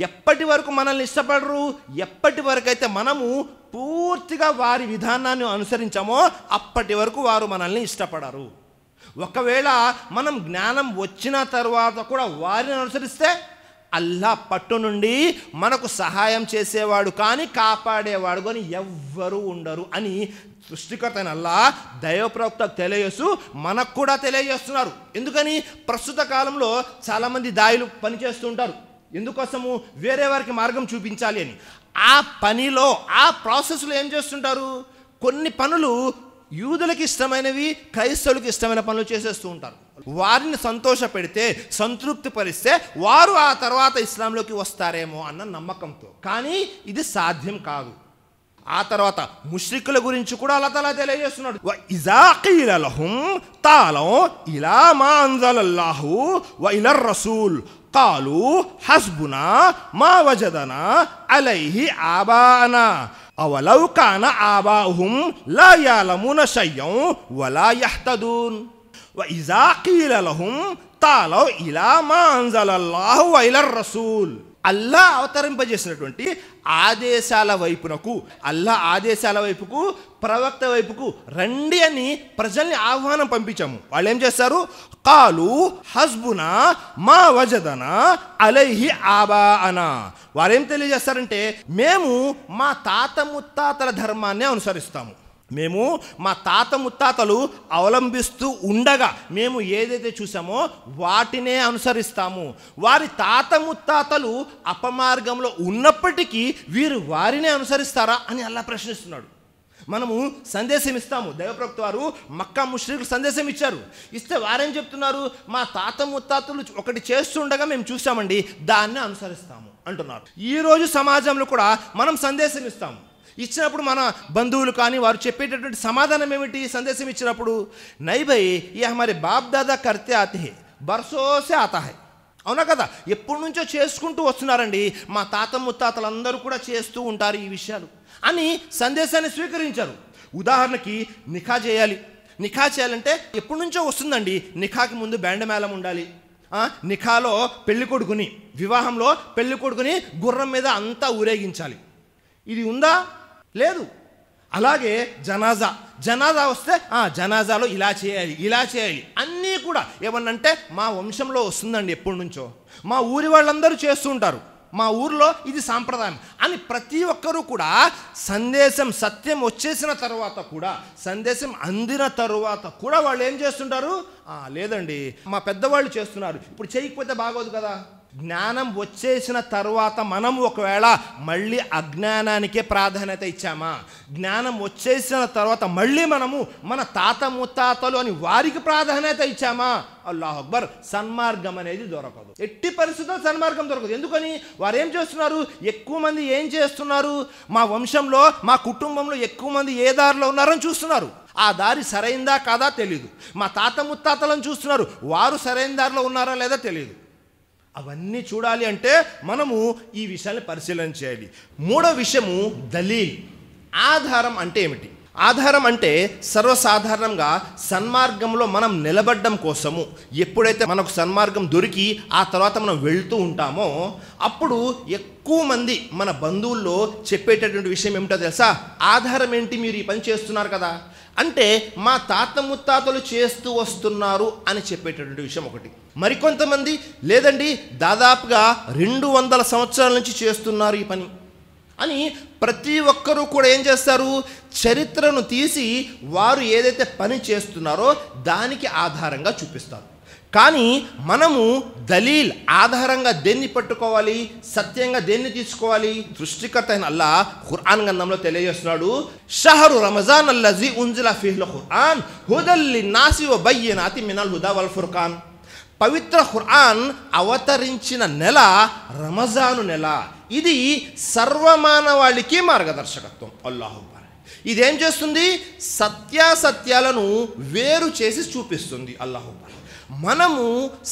ఎప్పటి వరకు మనల్ని ఇష్టపడరు, ఎప్పటి వరకు అయితే మనము పూర్తిగా వారి విధానాన్ని అనుసరించామో అప్పటి వరకు వారు మనల్ని ఇష్టపడరు. ఒకవేళ మనం జ్ఞానం వచ్చిన తర్వాత కూడా వారిని అనుసరిస్తే అల్లాహ్ పట్టు నుండి మనకు సహాయం చేసేవాడు కానీ కాపాడేవాడు కానీ ఎవ్వరూ ఉండరు అని సృష్టికర్త అయిన అల్లాహ్ దైవ ప్రవక్తకు తెలియజేస్తూ మనకు కూడా తెలియజేస్తున్నారు. ఎందుకని? ప్రస్తుత కాలంలో చాలామంది దాయులు పనిచేస్తూ ఉంటారు. ఎందుకోసము? వేరే వారికి మార్గం చూపించాలి అని. ఆ పనిలో, ఆ ప్రాసెస్లో ఏం చేస్తుంటారు? కొన్ని పనులు యూదులకు ఇష్టమైనవి, క్రైస్తవులకు ఇష్టమైన పనులు చేసేస్తూ ఉంటారు. వారిని సంతోష పెడితే, సంతృప్తి పరిస్తే వారు ఆ తర్వాత ఇస్లాంలోకి వస్తారేమో అన్న నమ్మకంతో. కానీ ఇది సాధ్యం కాదు. ఆ తర్వాత ముష్రికుల గురించి కూడా అల్లాహ్ తఆలా తెలియజేస్తున్నాడు, వ ఇజా ఖీల లహుం తాలౌ ఇలా మా అంజలల్లాహు వ ఇలర్ రసూల్ కాలు హస్బునా మా వజదనా అలైహి ఆబానా అవలౌ కాన ఆబాహుం లా యఅలమూన షయ్యన్ వలా యహ్తదూన్ వఇజా ఖీల లహుం తాలౌ ఇలా మా అంజలల్లాహు వ ఇలర్ రసూల్. అల్లా అవతరింపజేసినటువంటి ఆదేశాల వైపునకు, అల్లా ఆదేశాల వైపుకు, ప్రవక్త వైపుకు రండి అని ప్రజల్ని ఆహ్వానం పంపించాము. వాళ్ళు ఏం చేస్తారు? కాలు హస్బునా మా వజదనా అలైహి ఆబాఅనా. వారేం తెలియజేస్తారంటే, మేము మా తాత ముత్తాతల ధర్మాన్ని అనుసరిస్తాము, మేము మా తాత ముత్తాతలు అవలంబిస్తూ ఉండగా మేము ఏదైతే చూసామో వాటినే అనుసరిస్తాము. వారి తాత ముత్తాతలు అపమార్గంలో ఉన్నప్పటికీ వీరు వారినే అనుసరిస్తారా అని అల్లా ప్రశ్నిస్తున్నాడు. మనము సందేశం ఇస్తాము. దైవప్రవక్త వారు మక్కా ముష్రికులకు సందేశం ఇచ్చారు. ఇస్తే వారేం చెప్తున్నారు? మా తాత ముత్తాతలు ఒకటి చేస్తుండగా మేము చూసామండి, దాన్ని అనుసరిస్తాము అంటున్నారు. ఈరోజు సమాజంలో కూడా మనం సందేశం ఇస్తాము. ఇచ్చినప్పుడు మన బంధువులు కానీ వారు చెప్పేటటువంటి సమాధానం ఏమిటి? సందేశం ఇచ్చినప్పుడు, నై భయ్ యహ్ హమారే బాప్ దాదా కర్తే ఆతే హై బర్సోసే ఆతా హై. అవునా కదా? ఎప్పటి నుంచో చేసుకుంటూ వస్తున్నారండి, మా తాత ముత్తాతలందరూ కూడా చేస్తూ ఉంటారు ఈ విషయాలు అని సందేశాన్ని స్వీకరించారు. ఉదాహరణకి నిఖా చేయాలి. నిఖా చేయాలంటే ఎప్పటి నుంచో వస్తుందండి. నిఖాకి ముందు బ్యాండ్ మేళం ఉండాలి. నిఖాలో పెళ్లి కొడుకుని, వివాహంలో పెళ్లి కొడుకుని గుర్రం మీద అంతా ఊరేగించాలి. ఇది ఉందా? లేదు. అలాగే జనాజా వస్తే జనాజాలో ఇలా చేయాలి, ఇలా చేయాలి అన్నీ కూడా ఏమన్నంటే మా వంశంలో వస్తుందండి, ఎప్పటి నుంచో మా ఊరి వాళ్ళందరూ చేస్తూ ఉంటారు, మా ఊరిలో ఇది సాంప్రదాయం అని ప్రతి ఒక్కరూ కూడా సందేశం సత్యం వచ్చేసిన తర్వాత కూడా, సందేశం అందిన తరువాత కూడా వాళ్ళు ఏం చేస్తుంటారు? లేదండి మా పెద్దవాళ్ళు చేస్తున్నారు, ఇప్పుడు చేయకపోతే బాగోదు కదా. జ్ఞానం వచ్చేసిన తర్వాత మనం ఒకవేళ మళ్ళీ అజ్ఞానానికే ప్రాధాన్యత ఇచ్చామా? జ్ఞానం వచ్చేసిన తర్వాత మళ్ళీ మనము మన తాత ముత్తాతలు అని వారికి ప్రాధాన్యత ఇచ్చామా? అల్లాహు అక్బర్, సన్మార్గం అనేది దొరకదు. ఎట్టి పరిస్థితుల్లో సన్మార్గం దొరకదు. ఎందుకని? వారు ఏం చేస్తున్నారు? ఎక్కువ మంది ఏం చేస్తున్నారు? మా వంశంలో, మా కుటుంబంలో ఎక్కువ మంది ఏ దారిలో ఉన్నారని చూస్తున్నారు. ఆ దారి సరైందా కాదా తెలియదు. మా తాత ముత్తాతలను చూస్తున్నారు, వారు సరైన దారిలో ఉన్నారా లేదా తెలియదు. అవన్నీ చూడాలి అంటే మనము ఈ విషయాన్ని పరిశీలన చేయాలి. మూడో విషయము దలీల్. ఆధారం అంటే ఏమిటి? ఆధారం అంటే సర్వసాధారణంగా సన్మార్గంలో మనం నిలబడ్డం కోసము, ఎప్పుడైతే మనకు సన్మార్గం దొరికి ఆ తర్వాత మనం వెళ్తూ ఉంటామో అప్పుడు ఎక్కువ మంది మన బంధువుల్లో చెప్పేటటువంటి విషయం ఏమిటో తెలుసా? ఆధారం ఏంటి? మీరు ఈ పని చేస్తున్నారు కదా అంటే మా తాత ముత్తాతలు చేస్తూ వస్తున్నారు అని చెప్పేటటువంటి విషయం ఒకటి. మరికొంతమంది లేదండి దాదాపుగా 200 సంవత్సరాల నుంచి చేస్తున్నారు ఈ పని అని ప్రతి ఒక్కరూ కూడా ఏం చేస్తారు? చరిత్రను తీసి వారు ఏదైతే పని చేస్తున్నారో దానికి ఆధారంగా చూపిస్తారు. కానీ మనము దలీల్ ఆధారంగా దేన్ని పట్టుకోవాలి? సత్యంగా దేన్ని తీసుకోవాలి? సృష్టికర్త అయిన అల్లా ఖురాన్ గ్రంథంలో తెలియజేస్తున్నాడు, షహరు రమజాన్ అల్లజీ ఉంజిల ఫీహిల్ ఖురాన్ హుదల్ లిన్నాసి వ బయ్యినాతి మినల్ హుదా వల్ ఫుర్ఖాన్. పవిత్ర ఖురాన్ అవతరించిన నెల రమజాను నెల. ఇది సర్వమానవాళికి మార్గదర్శకత్వం. అల్లాహు అక్బర్. ఇదేం చేస్తుంది? సత్యాసత్యాలను వేరు చేసి చూపిస్తుంది. అల్లాహు అక్బర్. మనము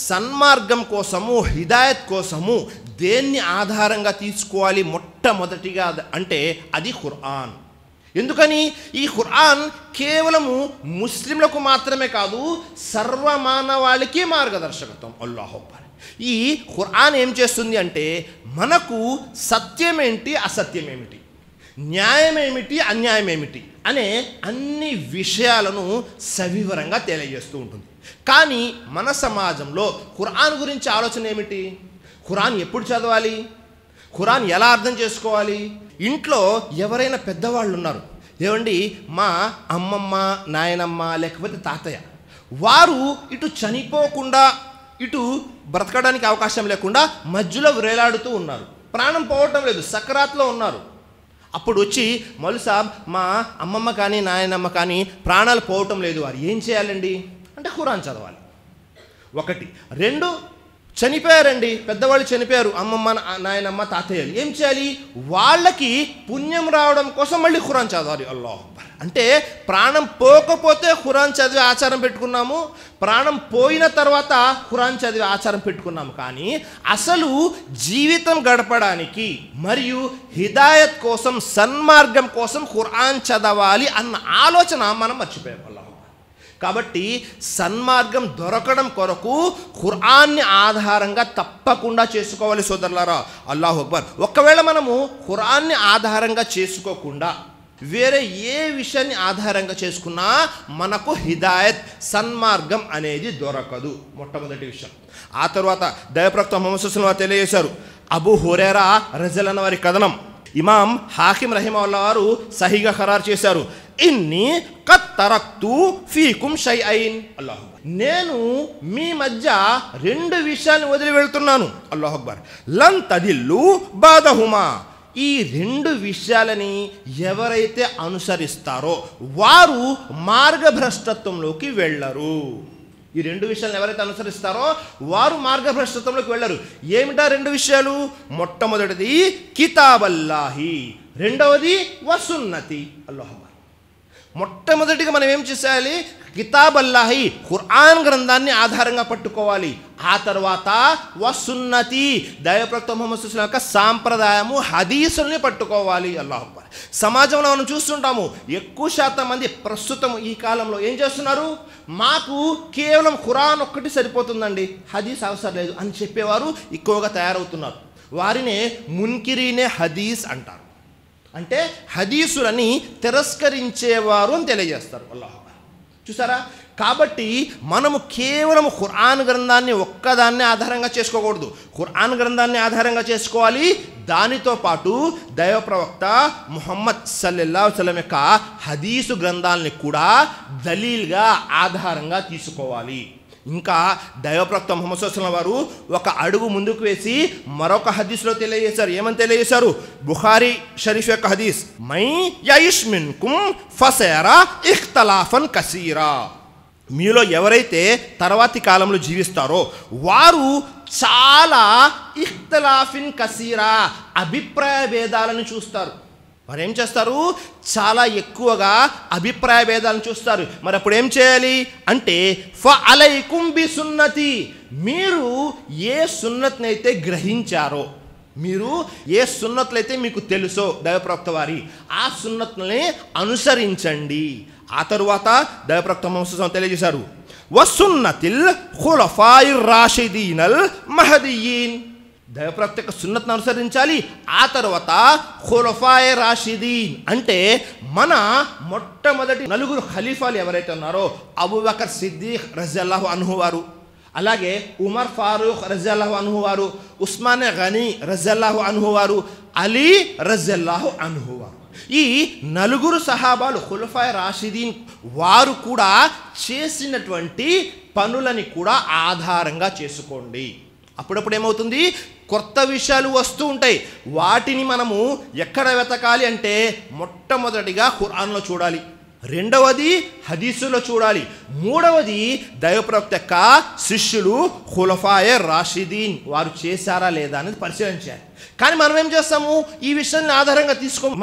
సన్మార్గం కోసము, హిదాయత్ కోసము దేన్ని ఆధారంగా తీసుకోవాలి మొట్టమొదటిగా అంటే అది ఖురాన్. ఎందుకని? ఈ ఖురాన్ కేవలము ముస్లింలకు మాత్రమే కాదు, సర్వమానవాళికి మార్గదర్శకత్వం. అల్లాహు అక్బర్. ఈ ఖురాన్ ఏం చేస్తుంది అంటే మనకు సత్యం ఏంటి, అసత్యం ఏమిటి, న్యాయం ఏమిటి, అన్యాయం ఏమిటి అనే అన్ని విషయాలను సవివరంగా తెలియజేస్తూ ఉంటుంది. కానీ మన సమాజంలో ఖురాన్ గురించి ఆలోచన ఏమిటి? ఖురాన్ ఎప్పుడు చదవాలి, ఖురాన్ ఎలా అర్థం చేసుకోవాలి? ఇంట్లో ఎవరైనా పెద్దవాళ్ళు ఉన్నారు, ఏమండి మా అమ్మమ్మ, నాయనమ్మ లేకపోతే తాతయ్య, వారు ఇటు చనిపోకుండా ఇటు బ్రతకడానికి అవకాశం లేకుండా మధ్యలో వేలాడుతూ ఉన్నారు, ప్రాణం పోవటం లేదు, సకరాత్లో ఉన్నారు. అప్పుడు వచ్చి మౌలీ సాబ్ మా అమ్మమ్మ కానీ నాయనమ్మ కానీ ప్రాణాలు పోవటం లేదు, వారు ఏం చేయాలండి అంటే ఖురాన్ చదవాలి. ఒకటి. రెండు, చనిపోయారండి, పెద్దవాళ్ళు చనిపోయారు, అమ్మమ్మ నాయనమ్మ తాతయ్యలు. ఏం చేయాలి? వాళ్ళకి పుణ్యం రావడం కోసం మళ్ళీ ఖురాన్ చదవాలి. అల్లాహ్ అక్బర్. అంటే ప్రాణం పోకపోతే ఖురాన్ చదివే ఆచారం పెట్టుకున్నాము, ప్రాణం పోయిన తర్వాత ఖురాన్ చదివే ఆచారం పెట్టుకున్నాము. కానీ అసలు జీవితం గడపడానికి మరియు హిదాయత్ కోసం, సన్మార్గం కోసం ఖురాన్ చదవాలి అన్న ఆలోచన మనం మర్చిపోయాం. అల్లాహ్ కాబట్టి సన్మార్గం దొరకడం కొరకు ఖురాన్ని ఆధారంగా తప్పకుండా చేసుకోవాలి సోదరులారా. అల్లాహు అక్బర్. ఒకవేళ మనము ఖురాన్ని ఆధారంగా చేసుకోకుండా వేరే ఏ విషయాన్ని ఆధారంగా చేసుకున్నా మనకు హిదాయత్, సన్మార్గం అనేది దొరకదు. మొట్టమొదటి విషయం. ఆ తర్వాత దైవప్రవక్త ముహమ్మద్ సల్లల్లాహు అలైహి వసల్లం తెలియజేశారు. అబూ హురైరా రజియల్లాహు అన్హు వారి కథనం ఇమాం హాకిం రహిమహుల్లాహ్ వారు సహీగా ఖరారు చేశారు. ఇన్ని ఖద్ తరక్తు ఫీకుం షైఐన్. అల్లాహు అక్బర్. నేను మీ మధ్య రెండు విషయాన్ని వదిలి వెళ్తున్నాను. అల్లాహు అక్బర్. లం తదిల్లు బాదహుమా. ఈ రెండు విషయాలని ఎవరైతే అనుసరిస్తారో వారు మార్గభ్రష్టత్వంలోకి వెళ్ళరు. ఈ రెండు విషయాలను ఎవరైతే అనుసరిస్తారో వారు మార్గభ్రష్టత్వంలోకి వెళ్ళరు. ఏమిటా రెండు విషయాలు? మొట్టమొదటిది కితాబల్లాహి, రెండవది వసున్నతి. అల్లాహు అక్బర్. మొట్టమొదటిగా మనం ఏం చేయాలి? కితాబల్లాహి, ఖురాన్ గ్రంథాన్ని ఆధారంగా పట్టుకోవాలి. ఆ తర్వాత వసున్నతి, దైవప్రవక్త ముహమ్మద్ సల్లల్లాహు అలైహి వసల్లం యొక్క సాంప్రదాయము, హదీసుల్ని పట్టుకోవాలి. అల్లాహు అక్బర్. సమాజంలో మనం చూస్తుంటాము, ఎక్కువ శాతం మంది ప్రస్తుతం ఈ కాలంలో ఏం చేస్తున్నారు? మాకు కేవలం ఖురాన్ ఒక్కటి సరిపోతుందండి, హదీస్ అవసరం లేదు అని చెప్పేవారు ఎక్కువగా తయారవుతున్నారు. వారినే మున్కిరీనే హదీస్ అంటారు. అంటే హదీసులని తిరస్కరించేవారు అని తెలియజేస్తారు. అల్లాహ్ చూసారా? కాబట్టి మనము కేవలం ఖురాన్ గ్రంథాన్ని ఒక్కదాన్ని ఆధారంగా చేసుకోకూడదు. ఖురాన్ గ్రంథాన్ని ఆధారంగా చేసుకోవాలి. దానితో పాటు దైవ ప్రవక్త ముహమ్మద్ సల్లల్లాహు అలైహి వసల్లం యొక్క హదీసు గ్రంథాలని కూడా దలీల్గా, ఆధారంగా తీసుకోవాలి. ఇంకా దైవప్రవక్త ముహమ్మద్ సల్లల్లాహు అలైహి వసల్లం వారు ఒక అడుగు ముందుకు వేసి మరొక హదీస్లో తెలియజేశారు. ఏమని తెలియజేశారు? బుఖారీ షరీఫ్ యొక్క హదీస్, మై యయిష్ మిన్కుం ఫసయరా ఇఖ్తలాఫన్ కసీరా. మీలో ఎవరైతే తర్వాతి కాలంలో జీవిస్తారో వారు చాలా ఇఖ్తలాఫిన్ కసీరా, అభిప్రాయ భేదాలను చూస్తారు. మరి ఏం చేస్తారు? చాలా ఎక్కువగా అభిప్రాయ భేదాలను చూస్తారు. మరి అప్పుడు ఏం చేయాలి అంటే, ఫఅలైకుం బిసున్నతి, మీరు ఏ సున్నత్ని అయితే గ్రహించారో, మీరు ఏ సున్నతులైతే మీకు తెలుసో దైవప్రవక్త వారి, ఆ సున్నతుల్ని అనుసరించండి. ఆ తరువాత దైవప్రవక్త ముహమ్మద్ సల్లల్లాహు అలైహి వసల్లం తెలియజేశారు, వసున్నతిల్ ఖులఫాయిర్ రాషిదీనల్ మహదీయీన్. దైవప్రవక్త యొక్క సున్నత్ను అనుసరించాలి. ఆ తర్వాత ఖులఫాయే రాషిదీన్ అంటే మన మొట్టమొదటి నలుగురు ఖలీఫాలు ఎవరైతే ఉన్నారో, అబూబకర్ సిద్దీక్ రజియల్లాహు అన్హు వారు, అలాగే ఉమర్ ఫారూక్ రజియల్లాహు అన్హు వారు, ఉస్మాన్ గనీ రజియల్లాహు అన్హు వారు, అలీ రజియల్లాహు అన్హు వారు. ఈ నలుగురు సహాబాలు ఖులఫాయే రాషిదీన్ వారు కూడా చేసినటువంటి పనులని కూడా ఆధారంగా చేసుకోండి. అప్పుడప్పుడు ఏమవుతుంది? కొత్త విషయాలు వస్తూ ఉంటాయి. వాటిని మనము ఎక్కడ వెతకాలి అంటే, మొట్టమొదటిగా ఖురాన్లో చూడాలి, రెండవది హదీసులో చూడాలి, మూడవది దైవప్రవక్త యొక్క శిష్యులు ఖులఫాయే రాషిదీన్ వారు చేశారా లేదా అనేది పరిశీలించాలి. కానీ మనం ఏం చేస్తాము? ఈ విషయాన్ని ఆధారంగా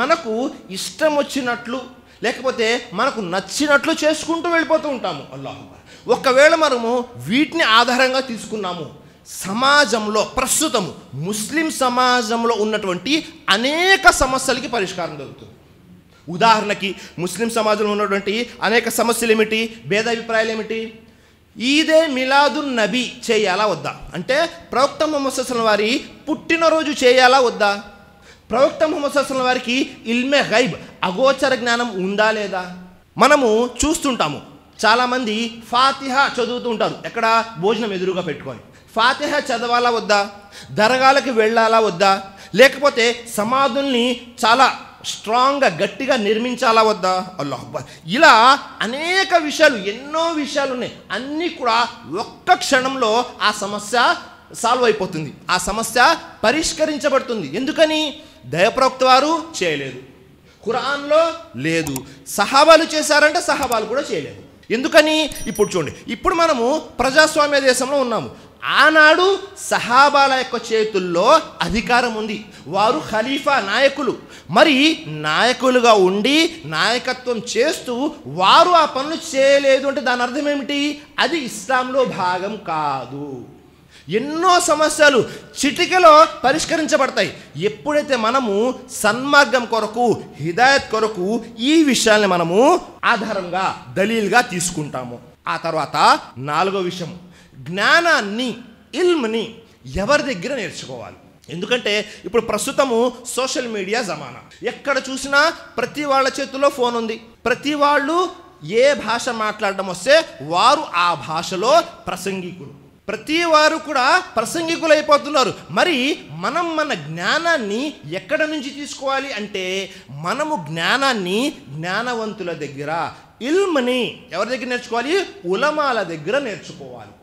మనకు ఇష్టం వచ్చినట్లు, లేకపోతే మనకు నచ్చినట్లు చేసుకుంటూ వెళ్ళిపోతూ ఉంటాము. అల్లాహు అక్బర్. ఒకవేళ మనము వీటిని ఆధారంగా తీసుకున్నాము, సమాజంలో ప్రస్తుతము ముస్లిం సమాజంలో ఉన్నటువంటి అనేక సమస్యలకి పరిష్కారం దొరుకుతుంది. ఉదాహరణకి ముస్లిం సమాజంలో ఉన్నటువంటి అనేక సమస్యలు ఏమిటి? భేదాభిప్రాయాలు ఏమిటి? ఈదే మిలాదున్ నబీ చేయాలా వద్దా? అంటే ప్రవక్త ముహమ్మద్ సల్లల్లాహు అలైహి వసల్లం వారి పుట్టినరోజు చేయాలా వద్దా? ప్రవక్త ముహమ్మద్ సల్లల్లాహు అలైహి వసల్లం వారికి ఇల్మే గైబ్, అగోచర జ్ఞానం ఉందా లేదా? మనము చూస్తుంటాము, చాలామంది ఫాతిహా చదువుతూ ఉంటారు. ఎక్కడ? భోజనం ఎదురుగా పెట్టుకొని. ఫాతిహా చదవాలా వద్దా? దర్గాలకు వెళ్ళాలా వద్దా? లేకపోతే సమాధుల్ని చాలా స్ట్రాంగ్గా, గట్టిగా నిర్మించాలా వద్దా? అల్లాహ్ అక్బర్. ఇలా అనేక విషయాలు, ఎన్నో విషయాలు ఉన్నాయి. అన్నీ కూడా ఒక్క క్షణంలో ఆ సమస్య సాల్వ్ అయిపోతుంది, ఆ సమస్య పరిష్కరించబడుతుంది. ఎందుకని? దైవప్రవక్త వారు చేయలేదు, ఖురాన్లో లేదు, సహాబాలు చేశారంటే సహాబాలు కూడా చేయలేదు. ఎందుకని? ఇప్పుడు చూడండి, ఇప్పుడు మనము ప్రజాస్వామ్య దేశంలో ఉన్నాము. ఆనాడు సహాబాల యొక్క చేతుల్లో అధికారం ఉంది. వారు ఖలీఫా నాయకులు. మరి నాయకులుగా ఉండి నాయకత్వం చేస్తూ వారు ఆ పనులు చేయలేదు అంటే దాని అర్థం ఏమిటి? అది ఇస్లాంలో భాగం కాదు. ఎన్నో సమస్యలు చిటికలో పరిష్కరించబడతాయి ఎప్పుడైతే మనము సన్మార్గం కొరకు, హిదాయత్ కొరకు ఈ విషయాల్ని మనము ఆధారంగా, దలీల్గా తీసుకుంటాము. ఆ తర్వాత 4వ విషయం, జ్ఞానాన్ని, ఇల్మ్ని ఎవరి దగ్గర నేర్చుకోవాలి. ఎందుకంటే ఇప్పుడు ప్రస్తుతము సోషల్ మీడియా జమానా. ఎక్కడ చూసినా ప్రతి వాళ్ళ చేతుల్లో ఫోన్ ఉంది. ప్రతి వాళ్ళు ఏ భాష మాట్లాడడం వస్తే వారు ఆ భాషలో ప్రసంగికులు. ప్రతి వారు కూడా ప్రసంగికులు అయిపోతున్నారు. మరి మనం మన జ్ఞానాన్ని ఎక్కడ నుంచి తీసుకోవాలి అంటే మనము జ్ఞానాన్ని జ్ఞానవంతుల దగ్గర, ఇల్మ్ని ఎవరి దగ్గర నేర్చుకోవాలి? ఉలమాల దగ్గర నేర్చుకోవాలి.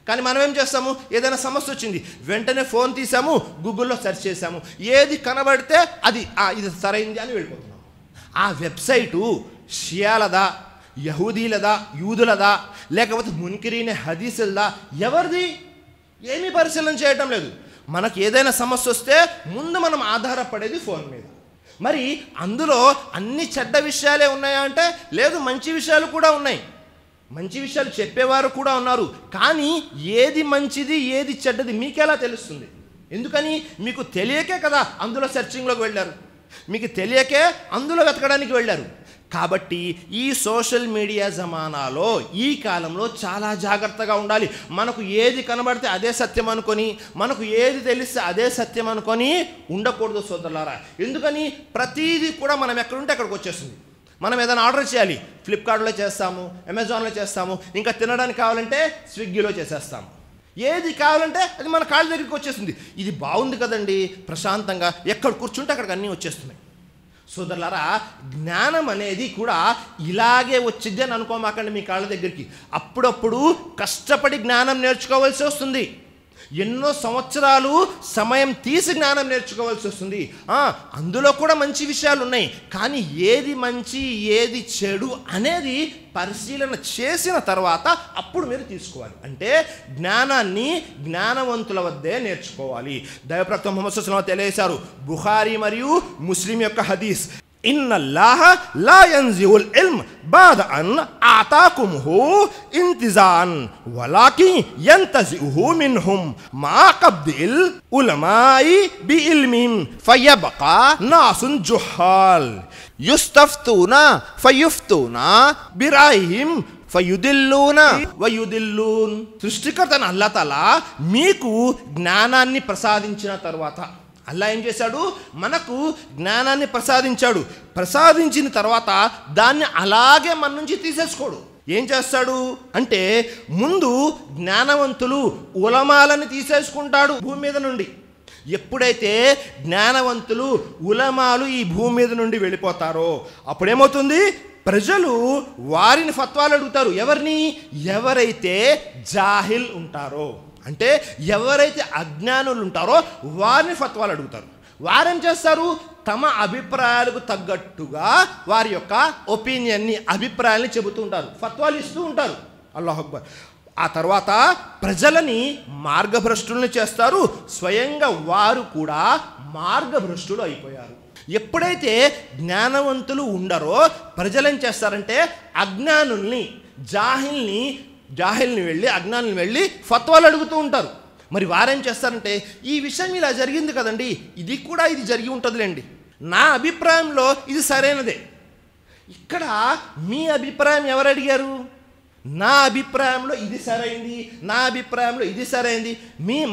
కానీ మనం ఏం చేస్తాము? ఏదైనా సమస్య వచ్చింది, వెంటనే ఫోన్ తీసాము, గూగుల్లో సెర్చ్ చేసాము, ఏది కనబడితే అది ఇది సరైంది అని వెళ్ళిపోతున్నాము. ఆ వెబ్సైటు షియాలదా, యహూదీలదా, యూదులదా, లేకపోతే మున్కిరీనే హదీసులదా, ఎవరిది? ఏమీ పరిశీలన చేయటం లేదు. మనకు ఏదైనా సమస్య వస్తే ముందు మనం ఆధారపడేది ఫోన్ మీద. మరి అందులో అన్ని చెడ్డ విషయాలే ఉన్నాయా అంటే లేదు, మంచి విషయాలు కూడా ఉన్నాయి. మంచి విషయాలు చెప్పేవారు కూడా ఉన్నారు. కానీ ఏది మంచిది ఏది చెడ్డది మీకెలా తెలుస్తుంది? ఎందుకని? మీకు తెలియకే కదా అందులో సెర్చింగ్లోకి వెళ్ళారు. మీకు తెలియకే అందులో వెతకడానికి వెళ్ళారు. కాబట్టి ఈ సోషల్ మీడియా జమానాలో, ఈ కాలంలో చాలా జాగ్రత్తగా ఉండాలి. మనకు ఏది కనబడితే అదే సత్యం అనుకొని, మనకు ఏది తెలిస్తే అదే సత్యం అనుకొని ఉండకూడదు సోదరులారా. ఎందుకని? ప్రతిదీ కూడా మనం ఎక్కడుంటే అక్కడికి వచ్చేస్తుంది. మనం ఏదైనా ఆర్డర్ చేయాలి, ఫ్లిప్కార్ట్లో చేస్తాము, అమెజాన్లో చేస్తాము, ఇంకా తినడానికి కావాలంటే స్విగ్గీలో చేసేస్తాము. ఏది కావాలంటే అది మన కాళ్ళ దగ్గరికి వచ్చేస్తుంది. ఇది బాగుంది కదండి, ప్రశాంతంగా ఎక్కడ కూర్చుంటే అక్కడికి అన్నీ వచ్చేస్తున్నాయి. సోదరులారా, జ్ఞానం అనేది కూడా ఇలాగే వచ్చింది అని అనుకోమాకండి మీ కాళ్ళ దగ్గరికి. అప్పుడప్పుడు కష్టపడి జ్ఞానం నేర్చుకోవాల్సి వస్తుంది. ఎన్నో సంవత్సరాలు సమయం తీసి జ్ఞానం నేర్చుకోవాల్సి వస్తుంది. అందులో కూడా మంచి విషయాలు ఉన్నాయి. కానీ ఏది మంచి ఏది చెడు అనేది పరిశీలన చేసిన తర్వాత అప్పుడు మీరు తీసుకోవాలి. అంటే జ్ఞానాన్ని జ్ఞానవంతుల వద్దే నేర్చుకోవాలి. దైవప్రవక్త ముహమ్మద్ సల్లల్లాహు అలైహి వసల్లం తెలియజేశారు, బుఖారీ మరియు ముస్లిం యొక్క హదీస్, ఇన్నల్లాహ లా యంజిఉల్ ఇల్మ్ బాద అన్ ఆతాకుముహు ఇంతిజాన్ వలాకిన్ యంతజిఉహు మిన్హుం మా కబ్దిల్ ఉలమాయి బిఇల్మిహిం ఫయబ్కా నాసున్ జుహాల్ యుస్తఫ్తూనా ఫయుఫ్తూనా బిరాయిహిం ఫయుదిల్లూన వయుదిల్లూన్. సృష్టికర్త అల్లాహ్ తఆలా మీకు జ్ఞానాన్ని ప్రసాదించిన తర్వాత, అల్లా ఏం చేశాడు? మనకు జ్ఞానాన్ని ప్రసాదించాడు. ప్రసాదించిన తర్వాత దాన్ని అలాగే మన నుంచి తీసేసుకోడు. ఏం చేస్తాడు అంటే ముందు జ్ఞానవంతులు, ఉలమాలని తీసేసుకుంటాడు భూమి మీద నుండి. ఎప్పుడైతే జ్ఞానవంతులు, ఉలమాలు ఈ భూమి మీద నుండి వెళ్ళిపోతారో అప్పుడేమవుతుంది? ప్రజలు వారిని ఫత్వాలు అడుగుతారు. ఎవరిని? ఎవరైతే జాహిల్ ఉంటారో, అంటే ఎవరైతే అజ్ఞానులు ఉంటారో వారిని ఫత్వాలు అడుగుతారు. వారేం చేస్తారు? తమ అభిప్రాయాలకు తగ్గట్టుగా వారి యొక్క ఒపీనియన్ని, అభిప్రాయాన్ని చెబుతూ ఉంటారు, ఫత్వాలు ఇస్తూ ఉంటారు. అల్లాహు అక్బర్. ఆ తర్వాత ప్రజలని మార్గభ్రష్టులను చేస్తారు. స్వయంగా వారు కూడా మార్గభ్రష్టులు అయిపోయారు. ఎప్పుడైతే జ్ఞానవంతులు ఉండరో ప్రజలు ఏం చేస్తారంటే అజ్ఞానుల్ని, జాహిల్ని వెళ్ళి, అజ్ఞానుల్ని వెళ్ళి ఫత్వాలు అడుగుతూ ఉంటారు. మరి వారేం చేస్తారంటే ఈ విషయం ఇలా జరిగింది కదండి, ఇది కూడా ఇది జరిగి ఉంటుందిలేండి, నా అభిప్రాయంలో ఇది సరైనదే. ఇక్కడ మీ అభిప్రాయం ఎవరు అడిగారు? నా అభిప్రాయంలో ఇది సరైంది, నా అభిప్రాయంలో ఇది సరైంది.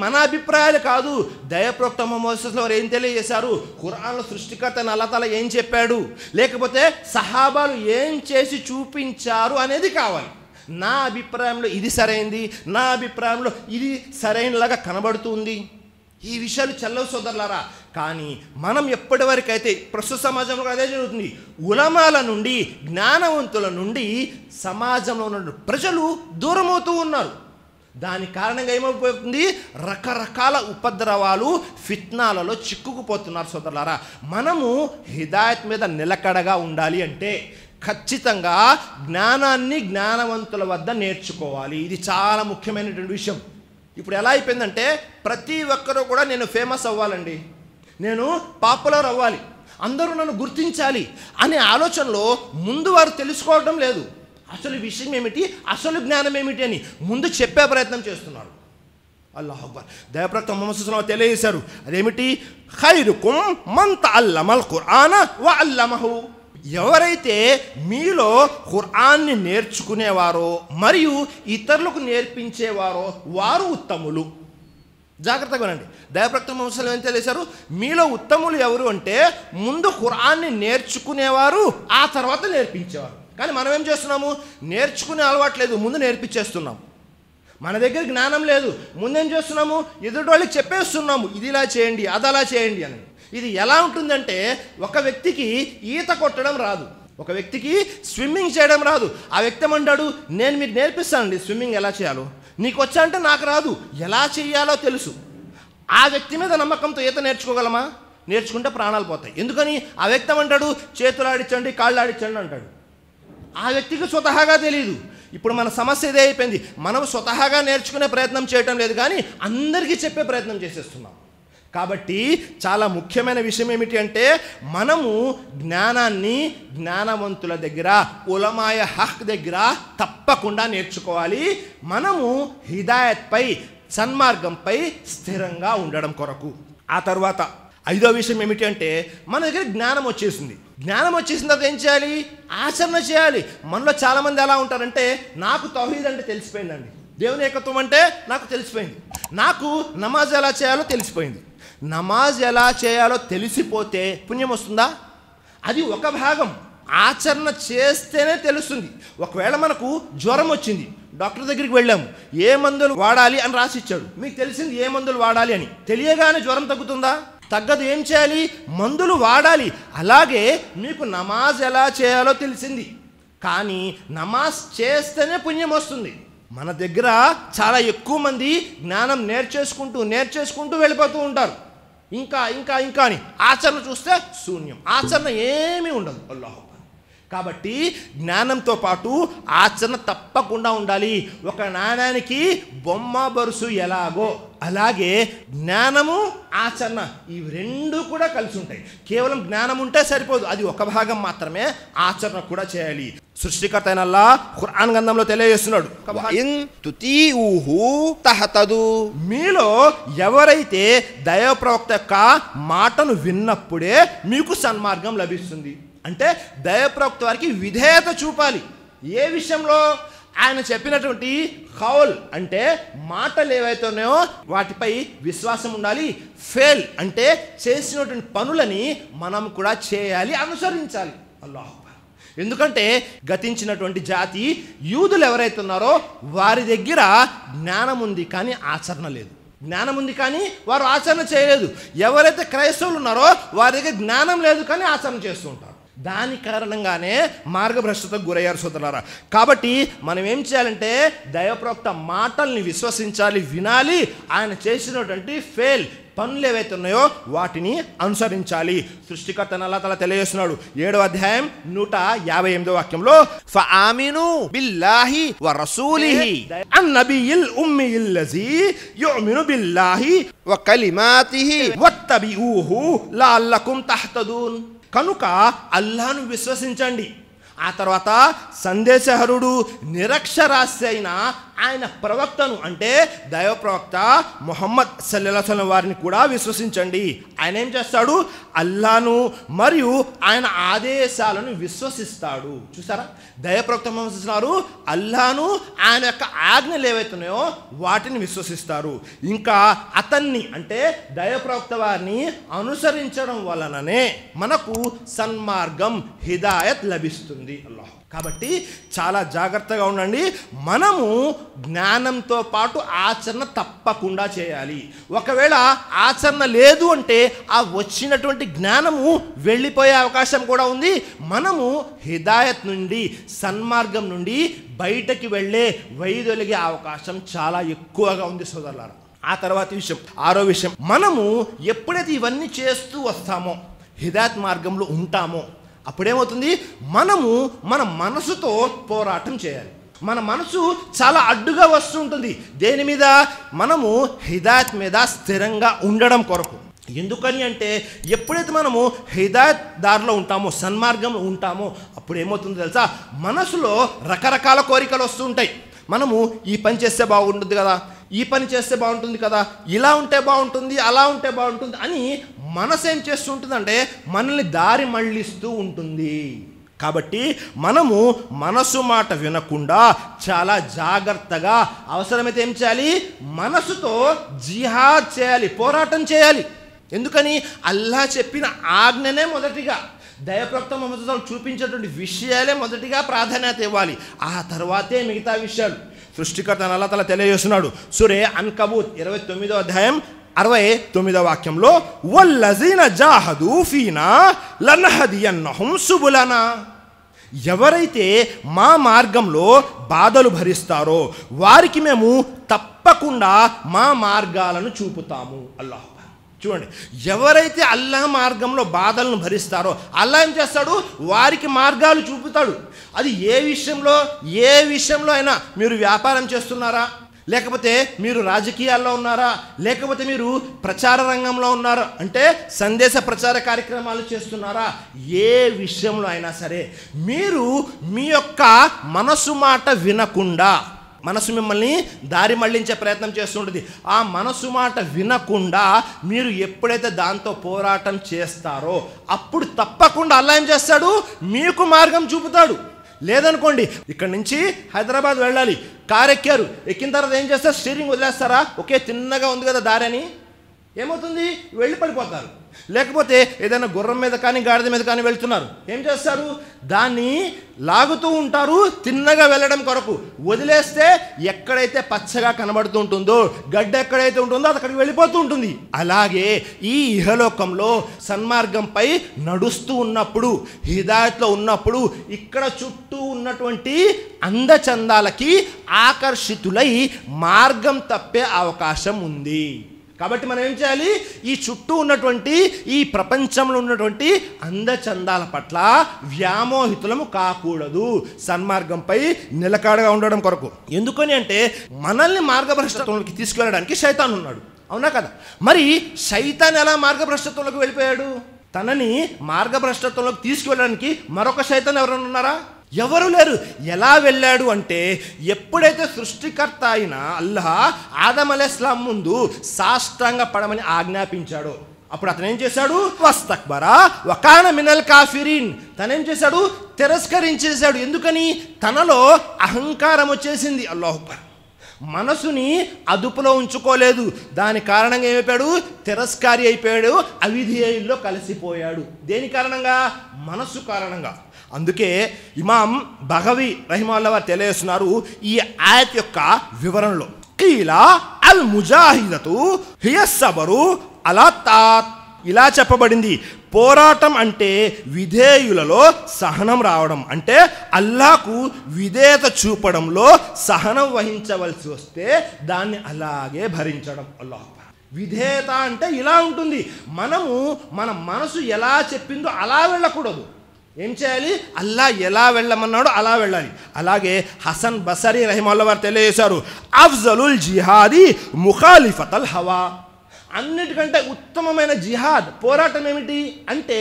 మన అభిప్రాయాలు కాదు. దైవప్రవక్త ముహమ్మద్ సల్లల్లాహు అలైహి వసల్లం ఏం తెలియజేశారు? ఖురాన్లో సృష్టికర్త అల్లాహ్ తఆలా ఏం చెప్పాడు, లేకపోతే సహాబాలు ఏం చేసి చూపించారు అనేది కావాలి. నా అభిప్రాయంలో ఇది సరైంది, నా అభిప్రాయంలో ఇది సరైనలాగా కనబడుతుంది. ఈ విషయాలు చెల్లవు సోదరులారా. కానీ మనం ఎప్పటి వరకైతే ప్రస్తుత సమాజంలో అదే జరుగుతుంది, ఉలమాల నుండి, జ్ఞానవంతుల నుండి సమాజంలో ఉన్న ప్రజలు దూరమవుతూ ఉన్నారు. దాని కారణంగా ఏమైపోతుంది? రకరకాల ఉపద్రవాలు, ఫిత్నాలలో చిక్కుకుపోతున్నారు సోదరులారా. మనము హిదాయత్ మీద నిలకడగా ఉండాలి అంటే ఖచ్చితంగా జ్ఞానాన్ని జ్ఞానవంతుల వద్ద నేర్చుకోవాలి. ఇది చాలా ముఖ్యమైనటువంటి విషయం. ఇప్పుడు ఎలా అయిపోయిందంటే ప్రతి ఒక్కరూ కూడా నేను ఫేమస్ అవ్వాలండి, నేను పాపులర్ అవ్వాలి, అందరూ నన్ను గుర్తించాలి అనే ఆలోచనలో ముందు వారు తెలుసుకోవడం లేదు. అసలు విషయం ఏమిటి, అసలు జ్ఞానం ఏమిటి అని ముందు చెప్పే ప్రయత్నం చేస్తున్నారు. అల్లాహు అక్బర్. దైవప్రవక్త ముహమ్మద్ సల్లల్లాహు అలైహి వసల్లం తెలియజేశారు, అదేమిటి, ఖైరుకుం మన్ తఅల్లమల్ ఖురాన వ అల్లమహు. ఎవరైతే మీలో ఖురాన్ని నేర్చుకునేవారో మరియు ఇతరులకు నేర్పించేవారో వారు ఉత్తములు. జాగ్రత్తగా వినండి. దైవప్రవక్త ముహమ్మద్ సల్లల్లాహు అలైహి వసల్లం ఏం తెలియజేశారు, మీలో ఉత్తములు ఎవరు అంటే ముందు ఖురాన్ని నేర్చుకునేవారు, ఆ తర్వాత నేర్పించేవారు. కానీ మనం ఏం చేస్తున్నాము, నేర్చుకునే అలవాటు లేదు, ముందు నేర్పించేస్తున్నాం. మన దగ్గర జ్ఞానం లేదు, ముందేం చేస్తున్నాము, ఎదుటి వాళ్ళకి చెప్పేస్తున్నాము, ఇది ఇలా చేయండి, అది అలా చేయండి అని. ఇది ఎలా ఉంటుందంటే, ఒక వ్యక్తికి ఈత కొట్టడం రాదు, ఒక వ్యక్తికి స్విమ్మింగ్ చేయడం రాదు. ఆ వ్యక్తి ఏమంటాడు, నేను మీకు నేర్పిస్తానండి స్విమ్మింగ్ ఎలా చేయాలో, నీకు వచ్చా అంటే నాకు రాదు, ఎలా చేయాలో తెలుసు. ఆ వ్యక్తి మీద నమ్మకంతో ఈత నేర్చుకోగలమా? నేర్చుకుంటే ప్రాణాలు పోతాయి. ఎందుకని? ఆ వ్యక్తి ఏమంటాడు, చేతులు ఆడించండి, కాళ్ళు ఆడించండి అంటాడు. ఆ వ్యక్తికి స్వతహాగా తెలియదు. ఇప్పుడు మన సమస్య ఇదే అయిపోయింది, మనం స్వతహాగా నేర్చుకునే ప్రయత్నం చేయటం లేదు, కానీ అందరికీ చెప్పే ప్రయత్నం చేసేస్తున్నాం. కాబట్టి చాలా ముఖ్యమైన విషయం ఏమిటి అంటే, మనము జ్ఞానాన్ని జ్ఞానవంతుల దగ్గర, ఉలమాయ హక్ దగ్గర తప్పకుండా నేర్చుకోవాలి. మనము హిదాయత్పై, సన్మార్గంపై స్థిరంగా ఉండడం కొరకు. ఆ తర్వాత ఐదో విషయం ఏమిటి అంటే, మన దగ్గర జ్ఞానం వచ్చేసింది. జ్ఞానం వచ్చేసిన తర్వాత ఏం చేయాలి? ఆచరణ చేయాలి. మనలో చాలామంది ఎలా ఉంటారంటే, నాకు తౌహీద్ అంటే తెలిసిపోయిందండి, దేవుని ఏకత్వం అంటే నాకు తెలిసిపోయింది, నాకు నమాజ్ ఎలా చేయాలో తెలిసిపోయింది. నమాజ్ ఎలా చేయాలో తెలిసిపోతే పుణ్యం వస్తుందా? అది ఒక భాగం. ఆచరణ చేస్తేనే తెలుస్తుంది. ఒకవేళ మనకు జ్వరం వచ్చింది, డాక్టర్ దగ్గరికి వెళ్ళాము, ఏ మందులు వాడాలి అని రాసి ఇచ్చాడు, మీకు తెలిసింది ఏ మందులు వాడాలి అని, తెలియగానే జ్వరం తగ్గుతుందా? తగ్గదు. ఏం చేయాలి? మందులు వాడాలి. అలాగే మీకు నమాజ్ ఎలా చేయాలో తెలిసింది, కానీ నమాజ్ చేస్తేనే పుణ్యం వస్తుంది. మన దగ్గర చాలా ఎక్కువ మంది జ్ఞానం నేర్చేసుకుంటూ వెళ్ళిపోతూ ఉంటారు. ఇంకా ఇంకా ఇంకా అని ఆచరణ చూస్తే శూన్యం, ఆచరణ ఏమీ ఉండదు. అల్లాహ్. కాబట్టి జ్ఞానంతో పాటు ఆచరణ తప్పకుండా ఉండాలి. ఒక నాణానికి బొమ్మ బరుసు ఎలాగో అలాగే జ్ఞానము ఆచరణ ఇవి రెండు కూడా కలిసి ఉంటాయి. కేవలం జ్ఞానం ఉంటే సరిపోదు, అది ఒక భాగం మాత్రమే. ఆచరణ కూడా చేయాలి. సృష్టికర్త అయిన అల్లాహ్ ఖురాన్ గ్రంథంలో తెలియజేస్తున్నాడు, ఇన్ తుతీఉహు తహతదు. మీలో ఎవరైతే దైవ ప్రవక్త యొక్క మాటను విన్నప్పుడే మీకు సన్మార్గం లభిస్తుంది. అంటే దైవ ప్రవక్త వారికి విధేయత చూపాలి. ఏ విషయంలో? ఆయన చెప్పినటువంటి ఖౌల్ అంటే మాటలు ఏవైతే ఉన్నాయో వాటిపై విశ్వాసం ఉండాలి. ఫెయిల్ అంటే చేసినటువంటి పనులని మనం కూడా చేయాలి, అనుసరించాలి. అల్లాహ్. ఎందుకంటే గతించినటువంటి జాతి యూదులు ఎవరైతే ఉన్నారో వారి దగ్గర జ్ఞానం ఉంది కానీ ఆచరణ లేదు. జ్ఞానం ఉంది కానీ వారు ఆచరణ చేయలేదు. ఎవరైతే క్రైస్తవులు ఉన్నారో వారి దగ్గర జ్ఞానం లేదు కానీ ఆచరణ చేస్తూ ఉంటారు. దాని కారణంగానే మార్గభ్రష్టతకు గురయ్యారు సోదరులారా. కాబట్టి మనం ఏం చేయాలంటే దైవప్రవక్త మాటల్ని విశ్వసించాలి, వినాలి. ఆయన చేసినటువంటి ఫెయిల్ పనులు ఏవైతే ఉన్నాయో వాటిని అనుసరించాలి. సృష్టికర్త అల్లాహ్ తఆలా తెలియజేస్తున్నాడు 7వ అధ్యాయం 158వ వాక్యంలో, ఫఆమిను బిల్లాహి వ రసూలిహి అన్నబియిల్ ఉమ్మియిల్ లజీ యుమిను బిల్లాహి వ కలిమాతిహి వత్తబిఊహు లఅల్లకుం తహ్తదూన్. కనుక అల్లాహ్ను విశ్వసించండి, ఆ తర్వాత సందేశహరుడు నిరక్షరాస్య అయిన ఆయన ప్రవక్తను అంటే దైవ ప్రవక్త ముహమ్మద్ సల్లల్లాహు అలైహి వసల్లం వారిని కూడా విశ్వసించండి. ఆయన ఏం చేస్తాడు? అల్లాహ్ను మరియు ఆయన ఆదేశాలను విశ్వసిస్తాడు. చూసారా, దైవ ప్రవక్త ముహమ్మద్ సల్లల్లాహు అల్లాహ్ను ఆయన యొక్క ఆజ్ఞలు ఏవైతున్నాయో వాటిని విశ్వసిస్తారు. ఇంకా అతన్ని అంటే దైవ ప్రవక్త వారిని అనుసరించడం వలననే మనకు సన్మార్గం హిదాయత్ లభిస్తుంది. అల్లాహ్. కాబట్టి చాలా జాగ్రత్తగా ఉండండి. మనము జ్ఞానంతో పాటు ఆచరణ తప్పకుండా చేయాలి. ఒకవేళ ఆచరణ లేదు అంటే ఆ వచ్చినటువంటి జ్ఞానము వెళ్ళిపోయే అవకాశం కూడా ఉంది. మనము హిదాయత్ నుండి, సన్మార్గం నుండి బయటకి వెళ్ళే వైదొలిగే అవకాశం చాలా ఎక్కువగా ఉంది సోదరులారా. ఆ తర్వాత విషయం, 6వ విషయం, మనము ఎప్పుడైతే ఇవన్నీ చేస్తూ వస్తామో, హిదాయత్ మార్గంలో ఉంటామో, అప్పుడేమవుతుంది? మనము మన మనసుతో పోరాటం చేయాలి. మన మనసు చాలా అడ్డుగా వస్తుంటుంది. దేని మీద? మనము హిదాయత్ మీద స్థిరంగా ఉండడం కొరకు. ఎందుకని అంటే ఎప్పుడైతే మనము హిదాయత్ దారిలో ఉంటామో, సన్మార్గంలో ఉంటామో, అప్పుడు ఏమవుతుందో తెలుసా, మనసులో రకరకాల కోరికలు వస్తూ ఉంటాయి. మనము ఈ పని చేస్తే బాగుంటుంది కదా, ఈ పని చేస్తే బాగుంటుంది కదా, ఇలా ఉంటే బాగుంటుంది, అలా ఉంటే బాగుంటుంది అని మనసు ఏం చేస్తుంటుందంటే మనల్ని దారి మళ్ళిస్తూ ఉంటుంది. కాబట్టి మనము మనసు మాట వినకుండా చాలా జాగ్రత్తగా అవసరమైతే ఏం చేయాలి? మనసుతో జిహాద్ చేయాలి, పోరాటం చేయాలి. ఎందుకని? అల్లాహ్ చెప్పిన ఆజ్ఞనే మొదటిగా, దైవప్రవక్త ముహమ్మద్ సల్లల్లాహు అలైహి వసల్లం చూపించేటువంటి విషయాలే మొదటిగా ప్రాధాన్యత ఇవ్వాలి, ఆ తర్వాతే మిగతా విషయాలు. సృష్టికర్త అల్లాహ్ తఆలా తెలియజేస్తున్నాడు సూరే అన్కబూత్ 29వ అధ్యాయం 69వ వాక్యంలో, వల్లజీన జాహదు ఫీనా లనహదియన్నహుం సుబులనా. ఎవరైతే మా మార్గంలో బాధలు భరిస్తారో వారికి మేము తప్పకుండా మా మార్గాలను చూపుతాము. అల్లాహ్ చూడండి, ఎవరైతే అల్లాహ్ మార్గంలో బాధలను భరిస్తారో అల్లాహ్ ఏం చేస్తాడు? వారికి మార్గాలు చూపుతాడు. అది ఏ విషయంలో అయినా. మీరు వ్యాపారం చేస్తున్నారా, లేకపోతే మీరు రాజకీయాల్లో ఉన్నారా, లేకపోతే మీరు ప్రచార రంగంలో ఉన్నారా, అంటే సందేశ ప్రచార కార్యక్రమాలు చేస్తున్నారా, ఏ విషయంలో అయినా సరే మీరు మీ యొక్క మనసు మాట వినకుండా, మనసు మిమ్మల్ని దారి మళ్లించే ప్రయత్నం చేస్తుంటుంది, ఆ మనసు మాట వినకుండా మీరు ఎప్పుడైతే దాంతో పోరాటం చేస్తారో అప్పుడు తప్పకుండా అల్లాహ్ ఏం చేస్తాడు? మీకు మార్గం చూపుతాడు. లేదనుకోండి, ఇక్కడ నుంచి హైదరాబాద్ వెళ్ళాలి, కారు ఎక్కారు, ఎక్కిన తర్వాత ఏం చేస్తారు? స్టీరింగ్ వదిలేస్తారా? ఒకే తిన్నగా ఉంది కదా దారి అని, ఏమవుతుంది? వెళ్ళి పడిపోతారు. లేకపోతే ఏదైనా గుర్రం మీద కానీ గాడిద మీద కానీ వెళ్తున్నారు, ఏం చేస్తారు? దాన్ని లాగుతూ ఉంటారు తిన్నగా వెళ్ళడం కొరకు. వదిలేస్తే ఎక్కడైతే పచ్చగా కనబడుతూ ఉంటుందో, గడ్డ ఎక్కడైతే ఉంటుందో అది అక్కడికి వెళ్ళిపోతూ ఉంటుంది. అలాగే ఈ ఇహలోకంలో సన్మార్గంపై నడుస్తూ ఉన్నప్పుడు, హిదాయత్లో ఉన్నప్పుడు ఇక్కడ చుట్టూ ఉన్నటువంటి అందచందాలకి ఆకర్షితులై మార్గం తప్పే అవకాశం ఉంది. కాబట్టి మనం ఏం చేయాలి? ఈ చుట్టూ ఉన్నటువంటి ఈ ప్రపంచంలో ఉన్నటువంటి అందచందాల పట్ల వ్యామోహితులము కాకూడదు, సన్మార్గంపై నిలకడగా ఉండడం కొరకు. ఎందుకని అంటే మనల్ని మార్గభ్రష్టత్వంలోకి తీసుకెళ్ళడానికి శైతాన్ ఉన్నాడు, అవునా కదా? మరి శైతాన్ ఎలా మార్గభ్రష్టత్వంలోకి వెళ్ళిపోయాడు? తనని మార్గభ్రష్టత్వంలోకి తీసుకువెళ్ళడానికి మరొక శైతాన్ ఎవరైనా ఉన్నారా? ఎవరు లేరు. ఎలా వెళ్ళాడు అంటే, ఎప్పుడైతే సృష్టికర్త అయిన అల్లాహ్ ఆదం అలైహిస్సలాం ముందు సాష్టాంగ పడమని ఆజ్ఞాపించాడో అప్పుడు అతను ఏం చేశాడు? వస్తక్బరా వకాన మినల్ కాఫిరీన్. తనేం చేశాడు? తిరస్కరించేశాడు. ఎందుకని? తనలో అహంకారం వచ్చేసింది. అల్లాహు అక్బర్. మనసుని అదుపులో ఉంచుకోలేదు. దాని కారణంగా ఏమైపోయాడు? తిరస్కారి అయిపోయాడు, అవిధేయుల్లో కలిసిపోయాడు. దేని కారణంగా? మనసు కారణంగా. అందుకే ఇమాం బగవి రహిమహుల్లాహ్ వారు తెలియజేస్తున్నారు ఈ ఆయత్ యొక్క వివరణలో, కీలా అల్ ముజాహిదతు హియ సబరు అలా తాత్. ఇలా చెప్పబడింది, పోరాటం అంటే విధేయులలో సహనం రావడం, అంటే అల్లాహకు విధేయత చూపడంలో సహనం వహించవలసి వస్తే దాన్ని అలాగే భరించడం. అల్లాహ్ విధేయత అంటే ఇలా ఉంటుంది. మనము మన మనసు ఎలా చెప్పిందో అలా వెళ్ళకూడదు. ఏం చేయాలి? అల్లా ఎలా వెళ్ళమన్నాడో అలా వెళ్ళాలి. అలాగే హసన్ బసరీ రహిమహుల్లాహ్ వారు తెలియజేశారు, అఫ్జలుల్ జిహాది ముఖాలిఫతల్ హవా. అన్నిటికంటే ఉత్తమమైన జిహాద్ పోరాటం ఏమిటి అంటే,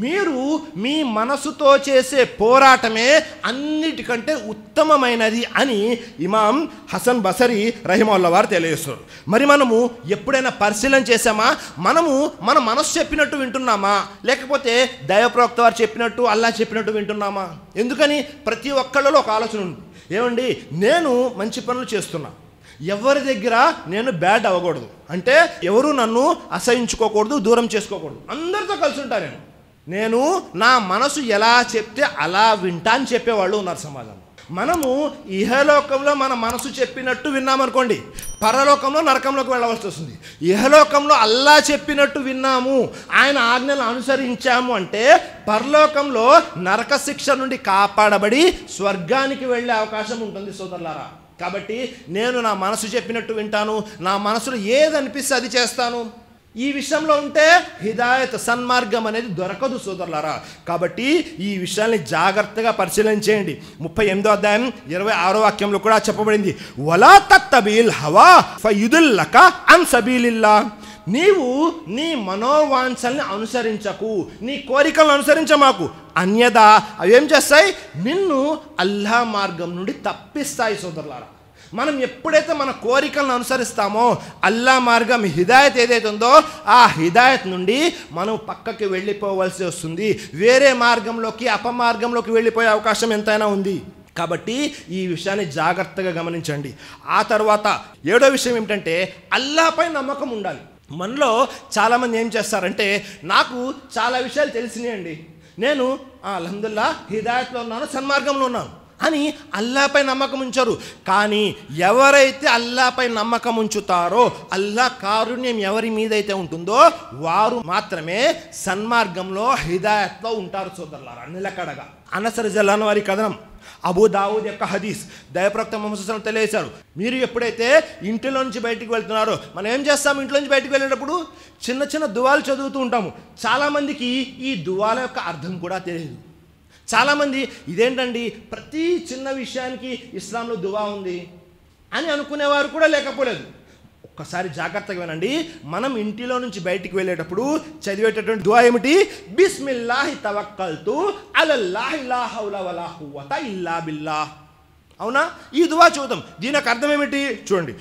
మీరు మీ మనసుతో చేసే పోరాటమే అన్నిటికంటే ఉత్తమమైనది అని ఇమాం హసన్ బసరీ రహిమహుల్లాహ్ వారు తెలియజేస్తారు. మరి మనము ఎప్పుడైనా పరిశీలన చేసామా? మనము మన మనసు చెప్పినట్టు వింటున్నామా, లేకపోతే దైవప్రవక్త వారు చెప్పినట్టు అల్లాహ్ చెప్పినట్టు వింటున్నామా? ఎందుకని ప్రతి ఒక్కళ్ళలో ఒక ఆలోచన ఉంది, ఏమండి నేను మంచి పనులు చేస్తున్నా, ఎవరి దగ్గర నేను బ్యాడ్ అవ్వకూడదు, అంటే ఎవరు నన్ను అసహించుకోకూడదు, దూరం చేసుకోకూడదు, అందరితో కలిసి ఉంటాను నేను నా మనసు ఎలా చెప్తే అలా వింటా అని చెప్పేవాళ్ళు ఉన్నారు సమాజంలో. మనము ఇహలోకంలో మన మనసు చెప్పినట్టు విన్నామనుకోండి, పరలోకంలో నరకంలోకి వెళ్ళవలసి వస్తుంది. ఇహలోకంలో అల్లాహ్ చెప్పినట్టు విన్నాము, ఆయన ఆజ్ఞలు అనుసరించాము అంటే పరలోకంలో నరక శిక్ష నుండి కాపాడబడి స్వర్గానికి వెళ్ళే అవకాశం ఉంటుంది సోదరులారా. కాబట్టి నేను నా మనసు చెప్పినట్టు వింటాను, నా మనసులో ఏది అనిపిస్తే అది చేస్తాను. ఈ విషయంలో ఉంటే హిదాయత్ సన్మార్గం అనేది దొరకదు సోదరులారా. కాబట్టి ఈ విషయాన్ని జాగ్రత్తగా పరిశీలించేయండి. 38వ అధ్యాయం 26వ వాక్యంలో కూడా చెప్పబడింది, వలా తత్తబిల్ హవా ఫయుదిల్లక అన్ సబీలిల్లా. నీవు నీ మనోవాంఛల్ని అనుసరించకు, నీ కోరికలను అనుసరించమాకు. అన్యదా అవేం చేస్తాయి? నిన్ను అల్లాహ్ మార్గం నుండి తప్పిస్తాయి సోదరులారా. మనం ఎప్పుడైతే మన కోరికలను అనుసరిస్తామో అల్లా మార్గం హిదాయత్ ఏదైతే ఉందో ఆ హిదాయత్ నుండి మనం పక్కకి వెళ్ళిపోవలసి వస్తుంది. వేరే మార్గంలోకి, అపమార్గంలోకి వెళ్ళిపోయే అవకాశం ఎంతైనా ఉంది. కాబట్టి ఈ విషయాన్ని జాగ్రత్తగా గమనించండి. ఆ తర్వాత 7వ విషయం ఏమిటంటే అల్లాపై నమ్మకం ఉండాలి. మనలో చాలామంది ఏం చేస్తారంటే, నాకు చాలా విషయాలు తెలిసినాయండి, నేను అల్హమ్దుల్లా హిదాయత్లో ఉన్నాను, సన్మార్గంలో ఉన్నాను అని అల్లాపై నమ్మకం ఉంచరు. కానీ ఎవరైతే అల్లాపై నమ్మకం ఉంచుతారో, అల్లా కారుణ్యం ఎవరి మీదైతే ఉంటుందో వారు మాత్రమే సన్మార్గంలో హిదాయత్లో ఉంటారు సోదరులారా, నిలకడగా. అనస్ రజల్లాహు వారి కథనం, అబూ దావూద్ యొక్క హదీస్, దైవప్రవక్త ముహమ్మద్ సల్లల్లాహు అలైహి వసల్లం తెలియజేశారు, మీరు ఎప్పుడైతే ఇంటిలో నుంచి బయటికి వెళ్తున్నారో, మనం ఏం చేస్తాం? ఇంట్లో నుంచి బయటికి వెళ్ళేటప్పుడు చిన్న చిన్న దువాలు చదువుతూ ఉంటాము. చాలామందికి ఈ దువాల యొక్క అర్థం కూడా తెలియదు. చాలామంది ఇదేంటండి ప్రతి చిన్న విషయానికి ఇస్లాంలో దువా ఉంది అని అనుకునేవారు కూడా లేకపోలేదు. ఒక్కసారి జాగ్రత్తగా వినండి. మనం ఇంటిలో నుంచి బయటికి వెళ్ళేటప్పుడు చదివేటటువంటి దువా ఏమిటి? బిస్మిల్లాహి తవక్కల్తు అలల్లాహి లా హౌల వలా ఖువ్వత ఇల్లా బిల్లాహ్. అవునా? ఈ దువా చూద్దాం. దీని యొక్క అర్థం ఏమిటి చూడండి.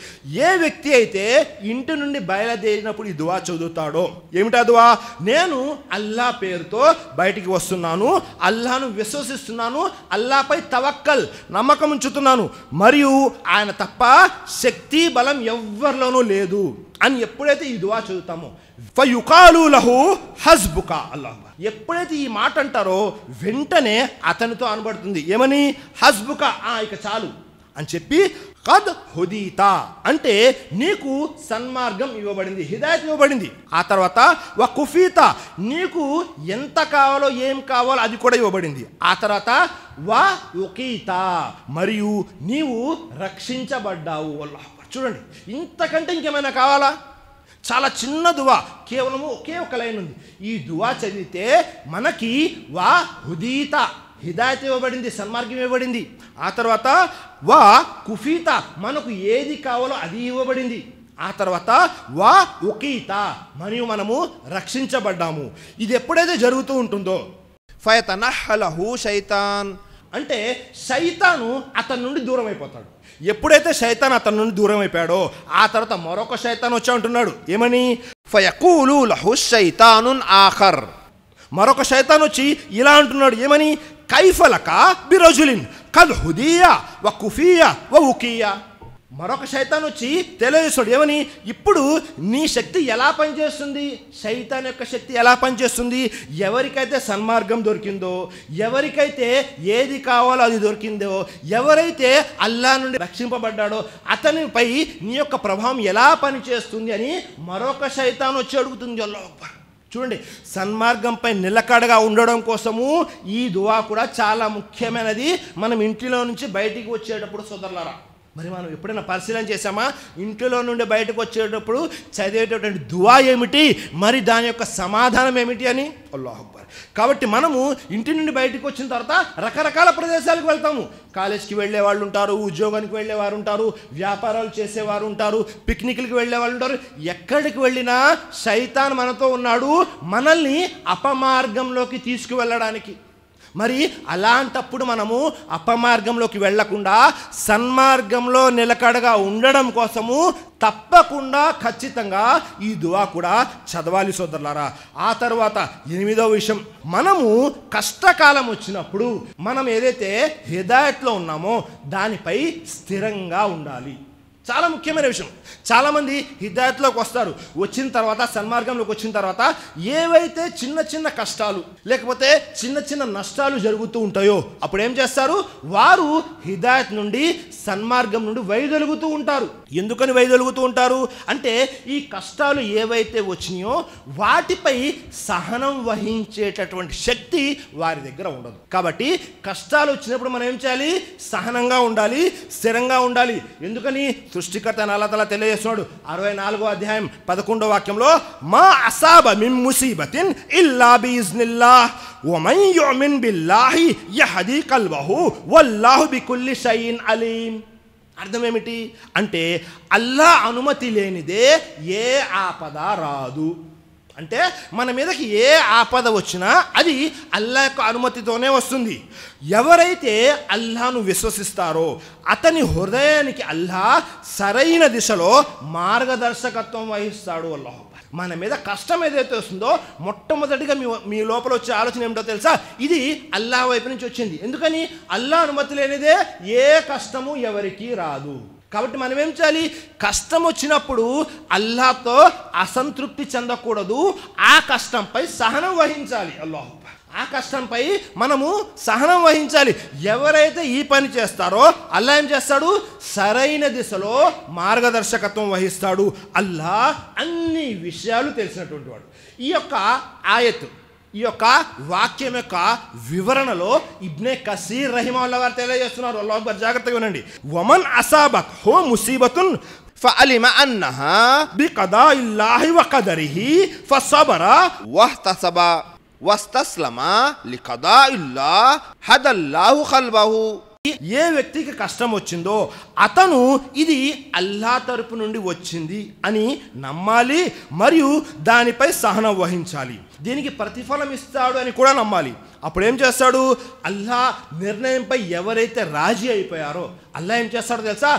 ఏ వ్యక్తి అయితే ఇంటి నుండి బయలుదేరినప్పుడు ఈ దువా చదువుతాడో, ఏమిటా దువా? నేను అల్లా పేరుతో బయటికి వస్తున్నాను, అల్లాను విశ్వసిస్తున్నాను, అల్లాపై తవక్కల్ నమ్మకం ఉంచుతున్నాను, మరియు ఆయన తప్ప శక్తి బలం ఎవ్వరిలోనూ లేదు అని ఎప్పుడైతే ఈ దువా చదువుతామో, ఫయుకాలు లహు హస్బుక అల్లాహ్. ఎప్పుడైతే ఈ మాట అంటారో వెంటనే అతనితో అనబడుతుంది ఏమని? హస్బుక, ఇక చాలు అని చెప్పి, కద్ హుదీతా అంటే నీకు సన్మార్గం ఇవ్వబడింది, హిదాయత్ ఇవ్వబడింది. ఆ తర్వాత వ కుఫీతా నీకు ఎంత కావాలో ఏం కావాలో అది కూడా ఇవ్వబడింది. ఆ తర్వాత వ ఉకీతా మరియు నీవు రక్షించబడ్డావు. అల్లాహ్. చూడండి, ఇంతకంటే ఇంకేమైనా కావాలా? చాలా చిన్న దువా, కేవలము ఒకే ఒక లైన్ ఉంది. ఈ దువా చదివితే మనకి వా హుదీత హిదాయత్ ఇవ్వబడింది, సన్మార్గం ఇవ్వబడింది. ఆ తర్వాత వా కుఫీత మనకు ఏది కావాలో అది ఇవ్వబడింది. ఆ తర్వాత వా ఉకీత మరియు మనము రక్షించబడ్డాము. ఇది ఎప్పుడైతే జరుగుతూ ఉంటుందో ఫయతనహలహు శైతాన్ అంటే శైతాను అతని నుండి దూరం అయిపోతాడు. ఎప్పుడైతే శైతాన్ అతని నుండి దూరం అయిపోయాడో ఆ తర్వాత మరొక శైతాన్ వచ్చి అంటున్నాడు ఏమని? ఫయకూలు లహు శైతానున్ ఆఖర్. మరొక శైతాన్ వచ్చి ఇలా అంటున్నాడు ఏమని? కైఫలక బిరజులిన్ కద్ హుదియా వ కుఫియా వ ఉకియా. మరొక శైతాన్ వచ్చి తెలియజేస్తాడు ఏమని? ఇప్పుడు నీ శక్తి ఎలా పనిచేస్తుంది? శైతాన్ యొక్క శక్తి ఎలా పనిచేస్తుంది? ఎవరికైతే సన్మార్గం దొరికిందో, ఎవరికైతే ఏది కావాలో అది దొరికిందో, ఎవరైతే అల్లా నుండి రక్షింపబడ్డాడో అతనిపై నీ యొక్క ప్రభావం ఎలా పనిచేస్తుంది అని మరొక శైతాన్ వచ్చి అడుగుతుంది. అల్లాహ్ అక్బర్. చూడండి, సన్మార్గంపై నిలకడగా ఉండడం కోసము ఈ దువా కూడా చాలా ముఖ్యమైనది. మనం ఇంటిలో నుంచి బయటికి వచ్చేటప్పుడు సోదరులారా, మరి మనం ఎప్పుడైనా పరిశీలన చేసామా? ఇంటిలో నుండి బయటకు వచ్చేటప్పుడు చదివేటటువంటి దువా ఏమిటి, మరి దాని యొక్క సమాధానం ఏమిటి అని. అల్లాహ్ అక్బర్. కాబట్టి మనము ఇంటి నుండి బయటకు వచ్చిన తర్వాత రకరకాల ప్రదేశాలకు వెళ్తాము. కాలేజ్కి వెళ్ళే వాళ్ళు ఉంటారు, ఉద్యోగానికి వెళ్ళేవారు ఉంటారు, వ్యాపారాలు చేసేవారు ఉంటారు, పిక్నిక్కి వెళ్ళే వాళ్ళు ఉంటారు. ఎక్కడికి వెళ్ళినా శైతాన్ మనతో ఉన్నాడు, మనల్ని అపమార్గంలోకి తీసుకువెళ్ళడానికి. మరి అలాంటప్పుడు మనము అపమార్గంలోకి వెళ్లకుండా సన్మార్గంలో నిలకడగా ఉండడం కోసము తప్పకుండా ఖచ్చితంగా ఈ దువా కూడా చదవాలి సోదరులారా. ఆ తర్వాత 8వ విషయం, మనము కష్టకాలం వచ్చినప్పుడు మనం ఏదైతే హిదాయత్లో ఉన్నామో దానిపై స్థిరంగా ఉండాలి. చాలా ముఖ్యమైన విషయం. చాలామంది హిదాయత్లోకి వస్తారు, వచ్చిన తర్వాత సన్మార్గంలోకి వచ్చిన తర్వాత ఏవైతే చిన్న చిన్న కష్టాలు లేకపోతే చిన్న చిన్న నష్టాలు జరుగుతూ ఉంటాయో అప్పుడు ఏం చేస్తారు? వారు హిదాయత్ నుండి సన్మార్గం నుండి వైదొలుగుతూ ఉంటారు. ఎందుకని వైదొలుగుతూ ఉంటారు అంటే ఈ కష్టాలు ఏవైతే వచ్చినాయో వాటిపై సహనం వహించేటటువంటి శక్తి వారి దగ్గర ఉండదు. కాబట్టి కష్టాలు వచ్చినప్పుడు మనం ఏం చేయాలి? సహనంగా ఉండాలి, స్థిరంగా ఉండాలి. ఎందుకని? సృష్టికర్త అని అల్లాహ్ తఆలా తెలియజేస్తున్నాడు 64వ అధ్యాయం 11వ వాక్యంలో మా అసాబ మిన్ ముసీబతిన్ ఇల్లా బిఇజ్నిల్లాహ్ వమన్ యుమిన్ బిల్లాహి యహదీ కల్బహు వల్లాహు బికుల్లి షైఇన్ అలీం. అర్థం ఏమిటి అంటే అల్లాహ్ అనుమతి లేనిదే ఏ ఆపద రాదు. అంటే మన మీదకి ఏ ఆపద వచ్చినా అది అల్లాహ్ యొక్క అనుమతితోనే వస్తుంది. ఎవరైతే అల్లాహ్ను విశ్వసిస్తారో అతని హృదయానికి అల్లాహ్ సరైన దిశలో మార్గదర్శకత్వం వహిస్తాడు. అల్లాహ్ మన మీద కష్టం ఏదైతే వస్తుందో మొట్టమొదటిగా మీ లోపల వచ్చే ఆలోచన ఏమిటో తెలుసా? ఇది అల్లాహ్ వైపు నుంచి వచ్చింది. ఎందుకని? అల్లాహ్ అనుమతి లేనిదే ఏ కష్టము ఎవరికి రాదు. కాబట్టి మనం ఏం చేయాలి? కష్టం వచ్చినప్పుడు అల్లాహ్తో అసంతృప్తి చెందకూడదు. ఆ కష్టంపై సహనం వహించాలి. అల్లాహ్ ఆ కష్టంపై మనము సహనం వహించాలి. ఎవరైతే ఈ పని చేస్తారో అల్లాహ్ ఏం చేస్తాడు? సరైన దిశలో మార్గదర్శకత్వం వహిస్తాడు. అల్లాహ్ అన్ని విషయాలు తెలిసినటువంటి వాడు. ఈ యొక్క ఆయత్, ఈ యొక్క వాక్యం యొక్క వివరణలో ఇబ్నే కసీర్ రహిమహుల్లాహ్ వారు తెలియజేస్తున్నారు. అల్లాహ్ అక్బర్, జాగ్రత్తగా వినండి. వమన్ అసాబత్ హో ముసీబతున్ ఫఅలిమ అన్నహా బికదాఇల్లాహి వఖదరిహి ఫసబర వహ్తసబ వస్తస్లమ లికదాఇల్లాహ్ హదల్లాహు ఖల్బహు. ఏ వ్యక్తికి కష్టం వచ్చిందో అతను ఇది అల్లాహ్ తరపు నుండి వచ్చింది అని నమ్మాలి మరియు దానిపై సహనం వహించాలి. దీనికి ప్రతిఫలం ఇస్తాడు అని కూడా నమ్మాలి. అప్పుడు ఏం చేస్తాడు? అల్లాహ్ నిర్ణయంపై ఎవరైతే రాజీ అయిపోయారో అల్లాహ్ ఏం చేస్తాడో తెలుసా?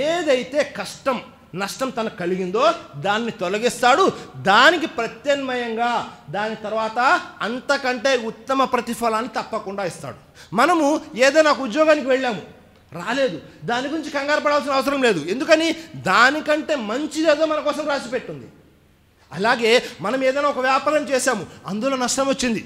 ఏదైతే కష్టం నష్టం తనకు కలిగిందో దాన్ని తొలగిస్తాడు. దానికి ప్రత్యామ్నాయంగా దాని తర్వాత అంతకంటే ఉత్తమ ప్రతిఫలాన్ని తప్పకుండా ఇస్తాడు. మనము ఏదైనా ఒక ఉద్యోగానికి వెళ్ళాము, రాలేదు, దాని గురించి కంగారు పడాల్సిన అవసరం లేదు. ఎందుకని? దానికంటే మంచిదేదో మన కోసం రాసి పెట్టుంది. అలాగే మనం ఏదైనా ఒక వ్యాపారం చేశాము, అందులో నష్టం వచ్చింది,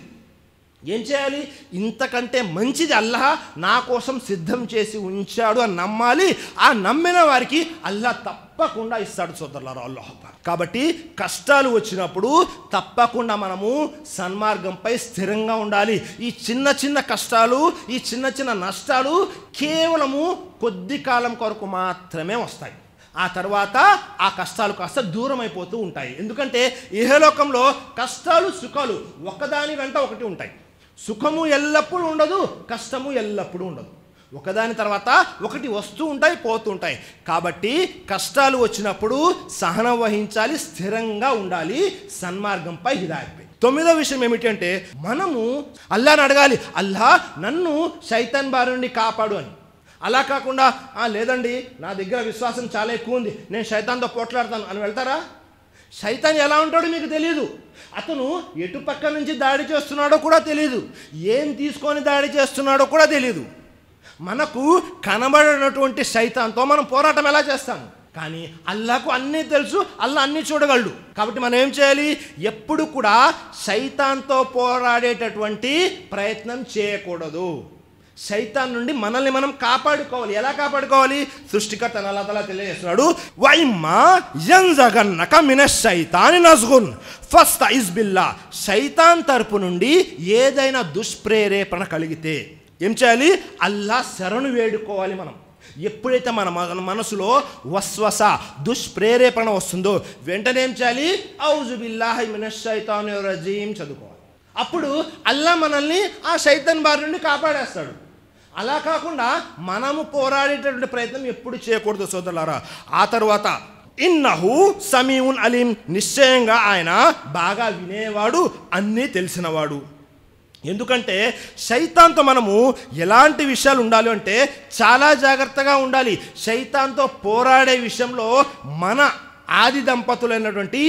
ఏం చేయాలి? ఇంతకంటే మంచిది అల్లాహ్ నా కోసం సిద్ధం చేసి ఉంచాడు అని నమ్మాలి. ఆ నమ్మిన వారికి అల్లాహ్ తప్పకుండా ఇస్తాడు సోదరులారా. అల్లాహ్ కాబట్టి కష్టాలు వచ్చినప్పుడు తప్పకుండా మనము సన్మార్గంపై స్థిరంగా ఉండాలి. ఈ చిన్న చిన్న కష్టాలు, ఈ చిన్న చిన్న నష్టాలు కేవలము కొద్ది కాలం కొరకు మాత్రమే వస్తాయి. ఆ తర్వాత ఆ కష్టాలు కాస్త దూరం అయిపోతూ ఉంటాయి. ఎందుకంటే ఇహలోకంలో కష్టాలు సుఖాలు ఒకదాని వెంట ఒకటి ఉంటాయి. సుఖము ఎల్లప్పుడూ ఉండదు, కష్టము ఎల్లప్పుడూ ఉండదు. ఒకదాని తర్వాత ఒకటి వస్తూ ఉంటాయి, పోతూ ఉంటాయి. కాబట్టి కష్టాలు వచ్చినప్పుడు సహనం వహించాలి, స్థిరంగా ఉండాలి, సన్మార్గంపై హిదాయత్. 9వ విషయం ఏమిటంటే మనము అల్లాహ్ని అడగాలి, అల్లాహ్ నన్ను శైతాన్ బారి నుండి కాపాడు అని. అలా కాకుండా లేదండి నా దగ్గర విశ్వాసం చాలా ఎక్కువ ఉంది, నేను శైతాన్తో పోట్లాడతాను అని వెళ్తారా? శైతాన్ ఎలా ఉంటాడో మీకు తెలియదు. అతను ఎటు పక్క నుంచి దాడి చేస్తున్నాడో కూడా తెలియదు, ఏం తీసుకొని దాడి చేస్తున్నాడో కూడా తెలియదు. మనకు కనబడినటువంటి శైతాన్తో మనం పోరాటం ఎలా చేస్తాము? కానీ అల్లాహకు అన్నీ తెలుసు, అల్లాహ్ అన్నీ చూడగలడు. కాబట్టి మనం ఏం చేయాలి? ఎప్పుడు కూడా శైతాన్తో పోరాడేటటువంటి ప్రయత్నం చేయకూడదు. శైతాన్ నుండి మనల్ని మనం కాపాడుకోవాలి. ఎలా కాపాడుకోవాలి? సృష్టికర్త అల్లాహ్ తఆలా తెలియజేస్తున్నాడు, వైమ్మా యన్జగన్నక మినష్ శైతాని నజ్గున్ ఫస్తఇజ్ బిల్లాహ్. శైతాన్ తరపు నుండి ఏదైనా దుష్ప్రేరేపణ కలిగితే ఏం చేయాలి? అల్లాహ్ శరణు వేడుకోవాలి. మనం ఎప్పుడైతే మన మనసులో వస్వస దుష్ప్రేరేపణ వస్తుందో వెంటనే ఏం చేయాలి? ఔజు బిల్లాహి మినష్ శైతానిర్ రజీం చదువుకోవాలి. అప్పుడు అల్లాహ్ మనల్ని ఆ శైతాన్ బారి నుండి కాపాడేస్తాడు. అలా కాకుండా మనము పోరాడేటటువంటి ప్రయత్నం ఎప్పుడు చేయకూడదు సోదరులారా. ఆ తర్వాత ఇన్నహు సమీఉన్ అలీం, నిశ్చయంగా ఆయన బాగా వినేవాడు, అన్నీ తెలిసినవాడు. ఎందుకంటే శైతాన్తో మనము ఎలాంటి విషయాలు ఉండాలి అంటే చాలా జాగ్రత్తగా ఉండాలి. శైతాన్తో పోరాడే విషయంలో మన ఆది దంపతులైనటువంటి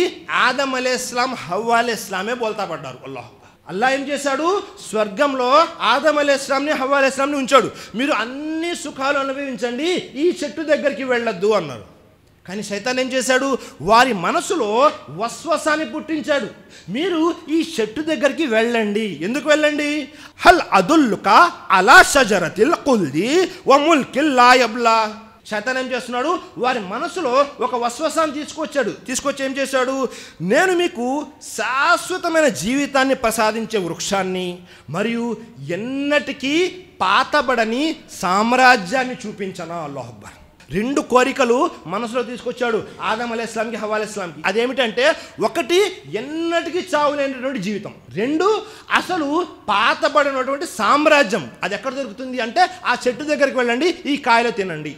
ఆదం అలైహిస్సలాం, హవ్వా అలైహిస్సలామే బోల్తా పడ్డారు. అల్లాహ్ ఏం చేశాడు? స్వర్గంలో ఆదం అలైహిస్సలాంని, హవ్వా అలైహిస్సలాంని ఉంచాడు. మీరు అన్ని సుఖాలు అనుభవించండి, ఈ చెట్టు దగ్గరికి వెళ్ళొద్దు అన్నారు. కానీ శైతాన్ ఏం చేశాడు? వారి మనసులో వస్వసాన్ని పుట్టించాడు. మీరు ఈ చెట్టు దగ్గరికి వెళ్ళండి. ఎందుకు వెళ్ళండి? హల్ అదుల్లుకా అలా షజరతిల్ ఖుల్ది వ ముల్కిల్ లా యబ్లా. శైతాన్ ఏం చేస్తున్నాడు? వారి మనసులో ఒక వస్వసాన్ని తీసుకొచ్చి ఏం చేశాడు? నేను మీకు శాశ్వతమైన జీవితాన్ని ప్రసాదించే వృక్షాన్ని మరియు ఎన్నటికీ పాతబడని సామ్రాజ్యాన్ని చూపించనా? అల్లాహ్ అక్బర్. రెండు కోరికలు మనసులో తీసుకొచ్చాడు ఆదం అలైహిస్సలాంకి, హవ్వ అలైహిస్సలాంకి. అదేమిటంటే, ఒకటి ఎన్నటికీ చావులేనటువంటి జీవితం, రెండు అసలు పాతబడినటువంటి సామ్రాజ్యం. అది ఎక్కడ దొరుకుతుంది అంటే, ఆ చెట్టు దగ్గరికి వెళ్ళండి, ఈ కాయలు తినండి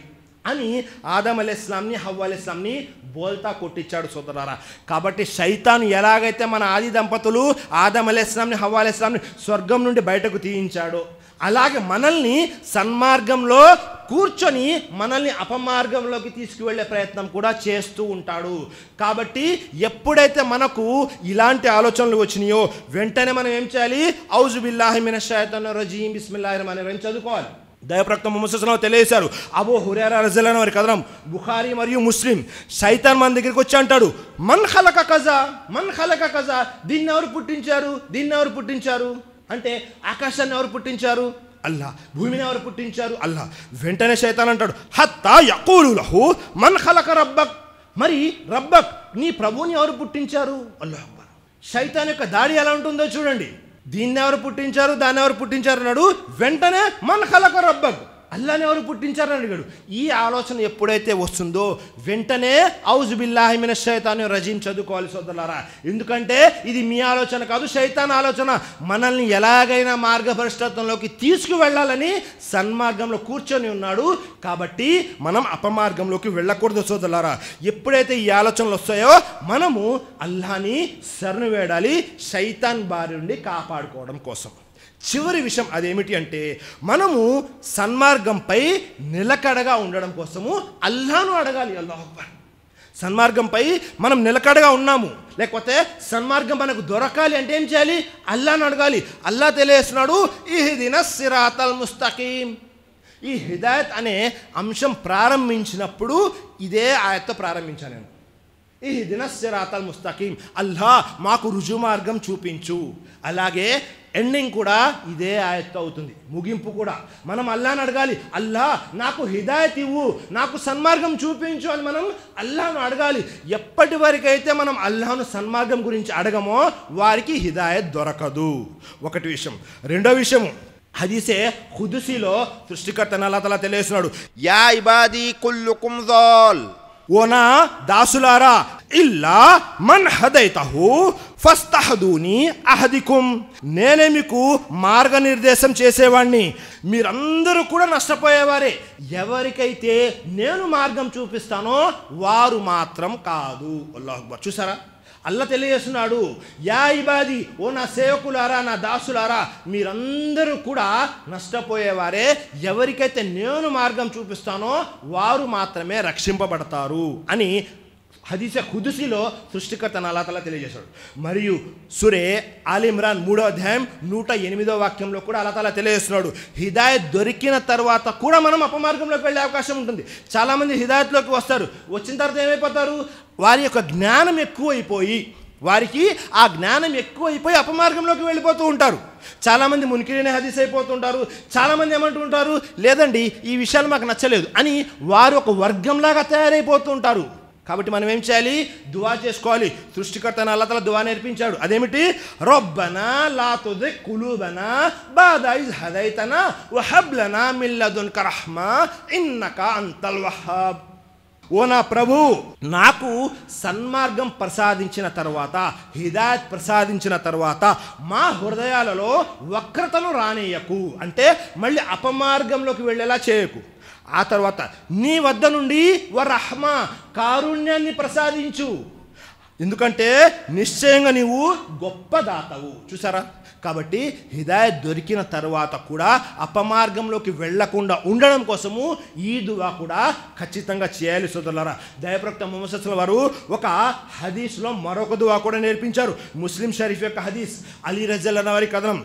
అని ఆదం అలైహిస్సలాంని, హవ్వ అలైహిస్సలాంని బోల్తా కొట్టించాడు సోదరులారా. కాబట్టి శైతాను ఎలాగైతే మన ఆది దంపతులు ఆదం అలైహిస్సలాంని, హవ్వ అలైహిస్సలాంని స్వర్గం నుండి బయటకు తీయించాడో, అలాగే మనల్ని సన్మార్గంలో కూర్చొని మనల్ని అపమార్గంలోకి తీసుకువెళ్ళే ప్రయత్నం కూడా చేస్తూ ఉంటాడు. కాబట్టి ఎప్పుడైతే మనకు ఇలాంటి ఆలోచనలు వచ్చినాయో వెంటనే మనం ఏం చేయాలి? ఔజు బిల్లాహి మినష్ షైతానిర్ రజీం బిస్మిల్లాహిర్ రహమానిర్ రహీం చదువుకోవాలి. దైవప్రవక్త ముహమ్మద్ సల్లల్లాహు అలైహి వసల్లం తెలియజేశారు. అబూ హురైరా రజియల్లాహు అన్హు వారి కథనం బుఖారీ మరియు ముస్లిం. శైతాన్ మన దగ్గరికి వచ్చి అంటాడు, మన్ ఖలక కజా, మన్ ఖలక కజా, దీన్ని ఎవరు పుట్టించారు, దీన్ని ఎవరు పుట్టించారు అంటే, ఆకాశాన్ని ఎవరు పుట్టించారు? అల్లా. భూమిని ఎవరు పుట్టించారు? అల్లా. వెంటనే శైతాన్ అంటాడు, హత్తా యఖూలు లహు మన్ ఖలక రబ్బక్, మరి రబ్బక్ నీ ప్రభువుని ఎవరు పుట్టించారు? అల్లాహు అక్బర్. శైతాన్ యొక్క దాడి ఎలా ఉంటుందో చూడండి. దీన్ని ఎవరు పుట్టించారు, దాన్ని ఎవరు పుట్టించారు అన్నాడు. వెంటనే మన్ ఖలక రబ్బక్, అల్లాని ఎవరు పుట్టించారని అడిగాడు. ఈ ఆలోచన ఎప్పుడైతే వస్తుందో వెంటనే ఔజు బిల్లాహి మినష్ షైతానిర్ రజీం చదువుకోవాలి సోదరులారా. ఎందుకంటే ఇది మీ ఆలోచన కాదు, శైతాన్ ఆలోచన. మనల్ని ఎలాగైనా మార్గభ్రష్టత్వంలోకి తీసుకువెళ్ళాలని సన్మార్గంలో కూర్చొని ఉన్నాడు. కాబట్టి మనం అపమార్గంలోకి వెళ్ళకూడదు సోదరులారా. ఎప్పుడైతే ఈ ఆలోచనలు వస్తాయో మనము అల్లాని శరణు వేడాలి, శైతాన్ బారి నుండి కాపాడుకోవడం కోసం. చివరి విషయం అదేమిటి అంటే, మనము సన్మార్గంపై నిలకడగా ఉండడం కోసము అల్లాను అడగాలి. అల్లాహు అక్బర్. సన్మార్గంపై మనం నిలకడగా ఉన్నాము, లేకపోతే సన్మార్గం మనకు దొరకాలి అంటే ఏం చేయాలి? అల్లాను అడగాలి. అల్లా తెలియజేస్తున్నాడు, ఇహ్దినస్ సిరాతల్ ముస్తకీం. ఈ హిదాయత్ అనే అంశం ప్రారంభించినప్పుడు ఇదే ఆయత్తో ప్రారంభించాను నేను. ఇహ్దినస్ సిరాతల్ ముస్తకీం, అల్లా మాకు రుజు మార్గం చూపించు. అలాగే ఎండింగ్ కూడా ఇదే ఆయత్తో అవుతుంది, ముగింపు కూడా. మనం అల్లాను అడగాలి, అల్లా నాకు హిదాయత్ ఇవ్వు, నాకు సన్మార్గం చూపించు అని మనం అల్లాను అడగాలి. ఎప్పటి వరకైతే మనం అల్లాను సన్మార్గం గురించి అడగమో వారికి హిదాయత్ దొరకదు. ఒకటి విషయం. రెండో విషయం, హదీసే ఖుదుసీలో సృష్టికర్త అల్లాహ్ తఆలా తెలియజేస్తున్నాడు, యా ఇబాదీ కుల్లుకుం జాల్, ఓ నా దాసులారా, ఇల్లా మన్ హదైతహు ఫస్తహదూని అహదికుం, నేనే మీకు మార్గనిర్దేశం చేసేవాడిని, మీరందరూ కూడా నష్టపోయేవారే. ఎవరికైతే నేను మార్గం చూపిస్తానో వారు మాత్రం కాదు. అల్లాహు అక్బర్. చూసారా, అల్లా తెలియజేస్తున్నాడు, యా ఇబాది, ఓ నా సేవకులారా, నా దాసులారా, మీరందరూ కూడా నష్టపోయేవారే. ఎవరికైతే నేను మార్గం చూపిస్తానో వారు మాత్రమే రక్షింపబడతారు అని హదీసే ఖుదుసీలో సృష్టికర్త అల్లాహ్ తఆలా తెలియజేశాడు. మరియు సూరే ఆల్ ఇమ్రాన్ 3వ అధ్యాయం 108వ వాక్యంలో కూడా అల్లాహ్ తఆలా తెలియజేస్తున్నాడు, హిదాయత్ దొరికిన తర్వాత కూడా మనం అపమార్గంలోకి వెళ్ళే అవకాశం ఉంటుంది. చాలామంది హిదాయత్లోకి వస్తారు, వచ్చిన తర్వాత ఏమైపోతారు? వారి యొక్క జ్ఞానం ఎక్కువైపోయి, వారికి ఆ జ్ఞానం ఎక్కువైపోయి అపమార్గంలోకి వెళ్ళిపోతూ ఉంటారు. చాలామంది మున్కిరీనే హదీస్ అయిపోతుంటారు. చాలామంది ఏమంటూ ఉంటారు, లేదండి ఈ విషయాలు మాకు నచ్చలేదు అని వారు ఒక వర్గంలాగా తయారైపోతూ ఉంటారు. కాబట్టి మనం ఏం చేయాలి? దువా చేసుకోవాలి. సృష్టికర్త అల్లాహ్ తఆలా దువా నేర్పించాడు. అదేమిటి? రబ్బనా లా తుజిగ్ కులూబనా బాద ఇజ్ హదైతనా వహబ్ లనా మిన్ లదున్క రహ్మా ఇన్నక అంతల్ వహ్హాబ్. ఓ నా ప్రభు, నాకు సన్మార్గం ప్రసాదించిన తర్వాత, హిదాయత్ ప్రసాదించిన తర్వాత మా హృదయాలలో వక్రతను రానియకు, అంటే మళ్ళీ అపమార్గంలోకి వెళ్ళేలా చేయకు. ఆ తర్వాత నీ వద్ద నుండి వరహ్మా, కారుణ్యాన్ని ప్రసాదించు, ఎందుకంటే నిశ్చయంగా నీవు గొప్ప దాతవు. చూసారా, కాబట్టి హిదాయత్ దొరికిన తర్వాత కూడా అపమార్గంలోకి వెళ్లకుండా ఉండడం కోసము ఈ దువా కూడా ఖచ్చితంగా చేయాలి సోదరులారా. దైవప్రవక్త ముహమ్మద్ సల్లల్లాహు అలైహి వసల్లం ఒక హదీస్లో మరొక దువా కూడా నేర్పించారు. ముస్లిం షరీఫ్ యొక్క హదీస్, అలీ రజియల్లాహు అన్హు వారి కథనం,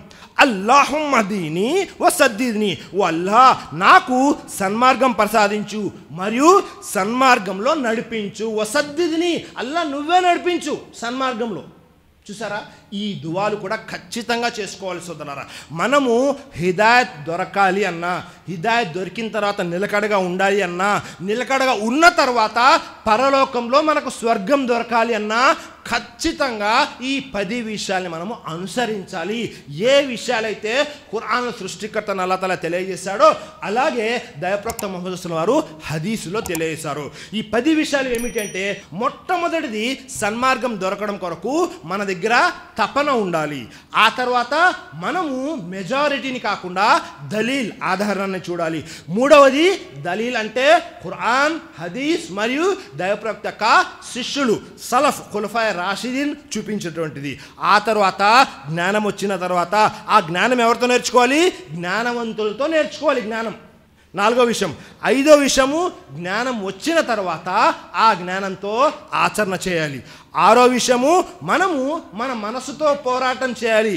అల్లాహుమ్మ దీని వసద్దిద్ని, ఓ అల్లాహ్ నాకు సన్మార్గం ప్రసాదించు మరియు సన్మార్గంలో నడిపించు. వసద్దిద్ని, అల్లాహ్ నువ్వే నడిపించు సన్మార్గంలో. చూసారా, ఈ దువాలు కూడా ఖచ్చితంగా చేసుకోవాలి సోదరులారా. మనము హిదాయత్ దొరకాలి అన్నా, హిదాయత్ దొరికిన తర్వాత నిలకడగా ఉండాలి అన్నా, నిలకడగా ఉన్న తర్వాత పరలోకంలో మనకు స్వర్గం దొరకాలి అన్నా ఖచ్చితంగా ఈ 10 విషయాల్ని మనము అనుసరించాలి. ఏ విషయాలైతే ఖురాన్ సృష్టికర్త అల్లాహ్ తఆలా తెలియజేశాడో అలాగే దైవప్రవక్త ముహమ్మద్ సల్లల్లాహు అలైహి వసల్లం వారు హదీసులో తెలియజేశారు. ఈ 10 విషయాలు ఏమిటంటే, మొట్టమొదటిది సన్మార్గం దొరకడం కొరకు మన దగ్గర తపన ఉండాలి. ఆ తర్వాత మనము మెజారిటీని కాకుండా దలీల్ ఆధారాన్ని చూడాలి. మూడవది దలీల్ అంటే ఖురాన్, హదీస్ మరియు దైవప్రవక్త యొక్క శిష్యులు సలఫ్ ఖులఫాయ్ రాషిదీన్ చూపించేటువంటిది. ఆ తర్వాత జ్ఞానం వచ్చిన తర్వాత ఆ జ్ఞానం ఎవరితో నేర్చుకోవాలి? జ్ఞానవంతులతో నేర్చుకోవాలి జ్ఞానం. 4వ విషయం. 5వ విషయము, జ్ఞానం వచ్చిన తర్వాత ఆ జ్ఞానంతో ఆచరణ చేయాలి. 6వ విషయము, మనము మన మనసుతో పోరాటం చేయాలి.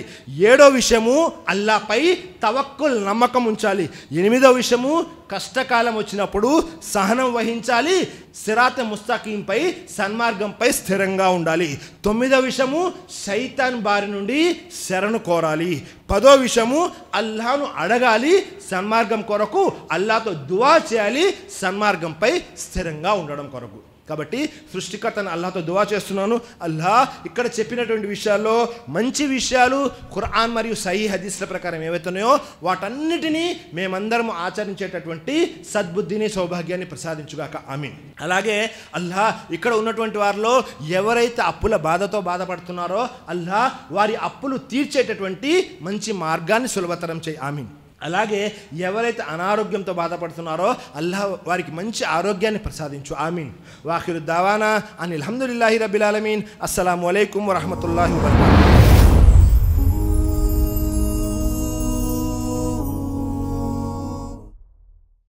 7వ విషయము, అల్లాహ్పై తవక్కుల్ నమ్మకం ఉంచాలి. 8వ విషయము, కష్టకాలం వచ్చినప్పుడు సహనం వహించాలి. సిరాత్ ముస్తకీంపై సన్మార్గంపై స్థిరంగా ఉండాలి. 9వ విషయము, శైతాన్ బారి నుండి శరణు కోరాలి. 10వ విషయము, అల్లాహ్ను అడగాలి సన్మార్గం కొరకు, అల్లాహ్తో దువా చేయాలి సన్మార్గంపై స్థిరంగా ఉండడం కొరకు. కాబట్టి సృష్టికర్తను అల్లాహ్తో దువా చేస్తున్నాను, అల్లాహ్ ఇక్కడ చెప్పినటువంటి విషయాల్లో మంచి విషయాలు ఖురాన్ మరియు సహీహ్ హదీస్ల ప్రకారం ఏవైతున్నాయో వాటన్నిటినీ మేమందరం ఆచరించేటటువంటి సద్బుద్ధిని, సౌభాగ్యాన్ని ప్రసాదించుగాక, ఆమీన్. అలాగే అల్లాహ్ ఇక్కడ ఉన్నటువంటి వారిలో ఎవరైతే అప్పుల బాధతో బాధపడుతున్నారో అల్లాహ్ వారి అప్పులు తీర్చేటటువంటి మంచి మార్గాన్ని సులభతరం చేయి, ఆమీన్. అలాగే ఎవరైతే అనారోగ్యంతో బాధపడుతున్నారో అల్లాహ్ వారికి మంచి ఆరోగ్యాన్ని ప్రసాదించు, ఆమీన్. వాఖిరు దావానా అనిల్ హమ్దులిల్లాహి రబ్బిల్ ఆలమీన్. అస్సలాము అలైకుం వరహ్మతుల్లాహి వబరకాతుహు.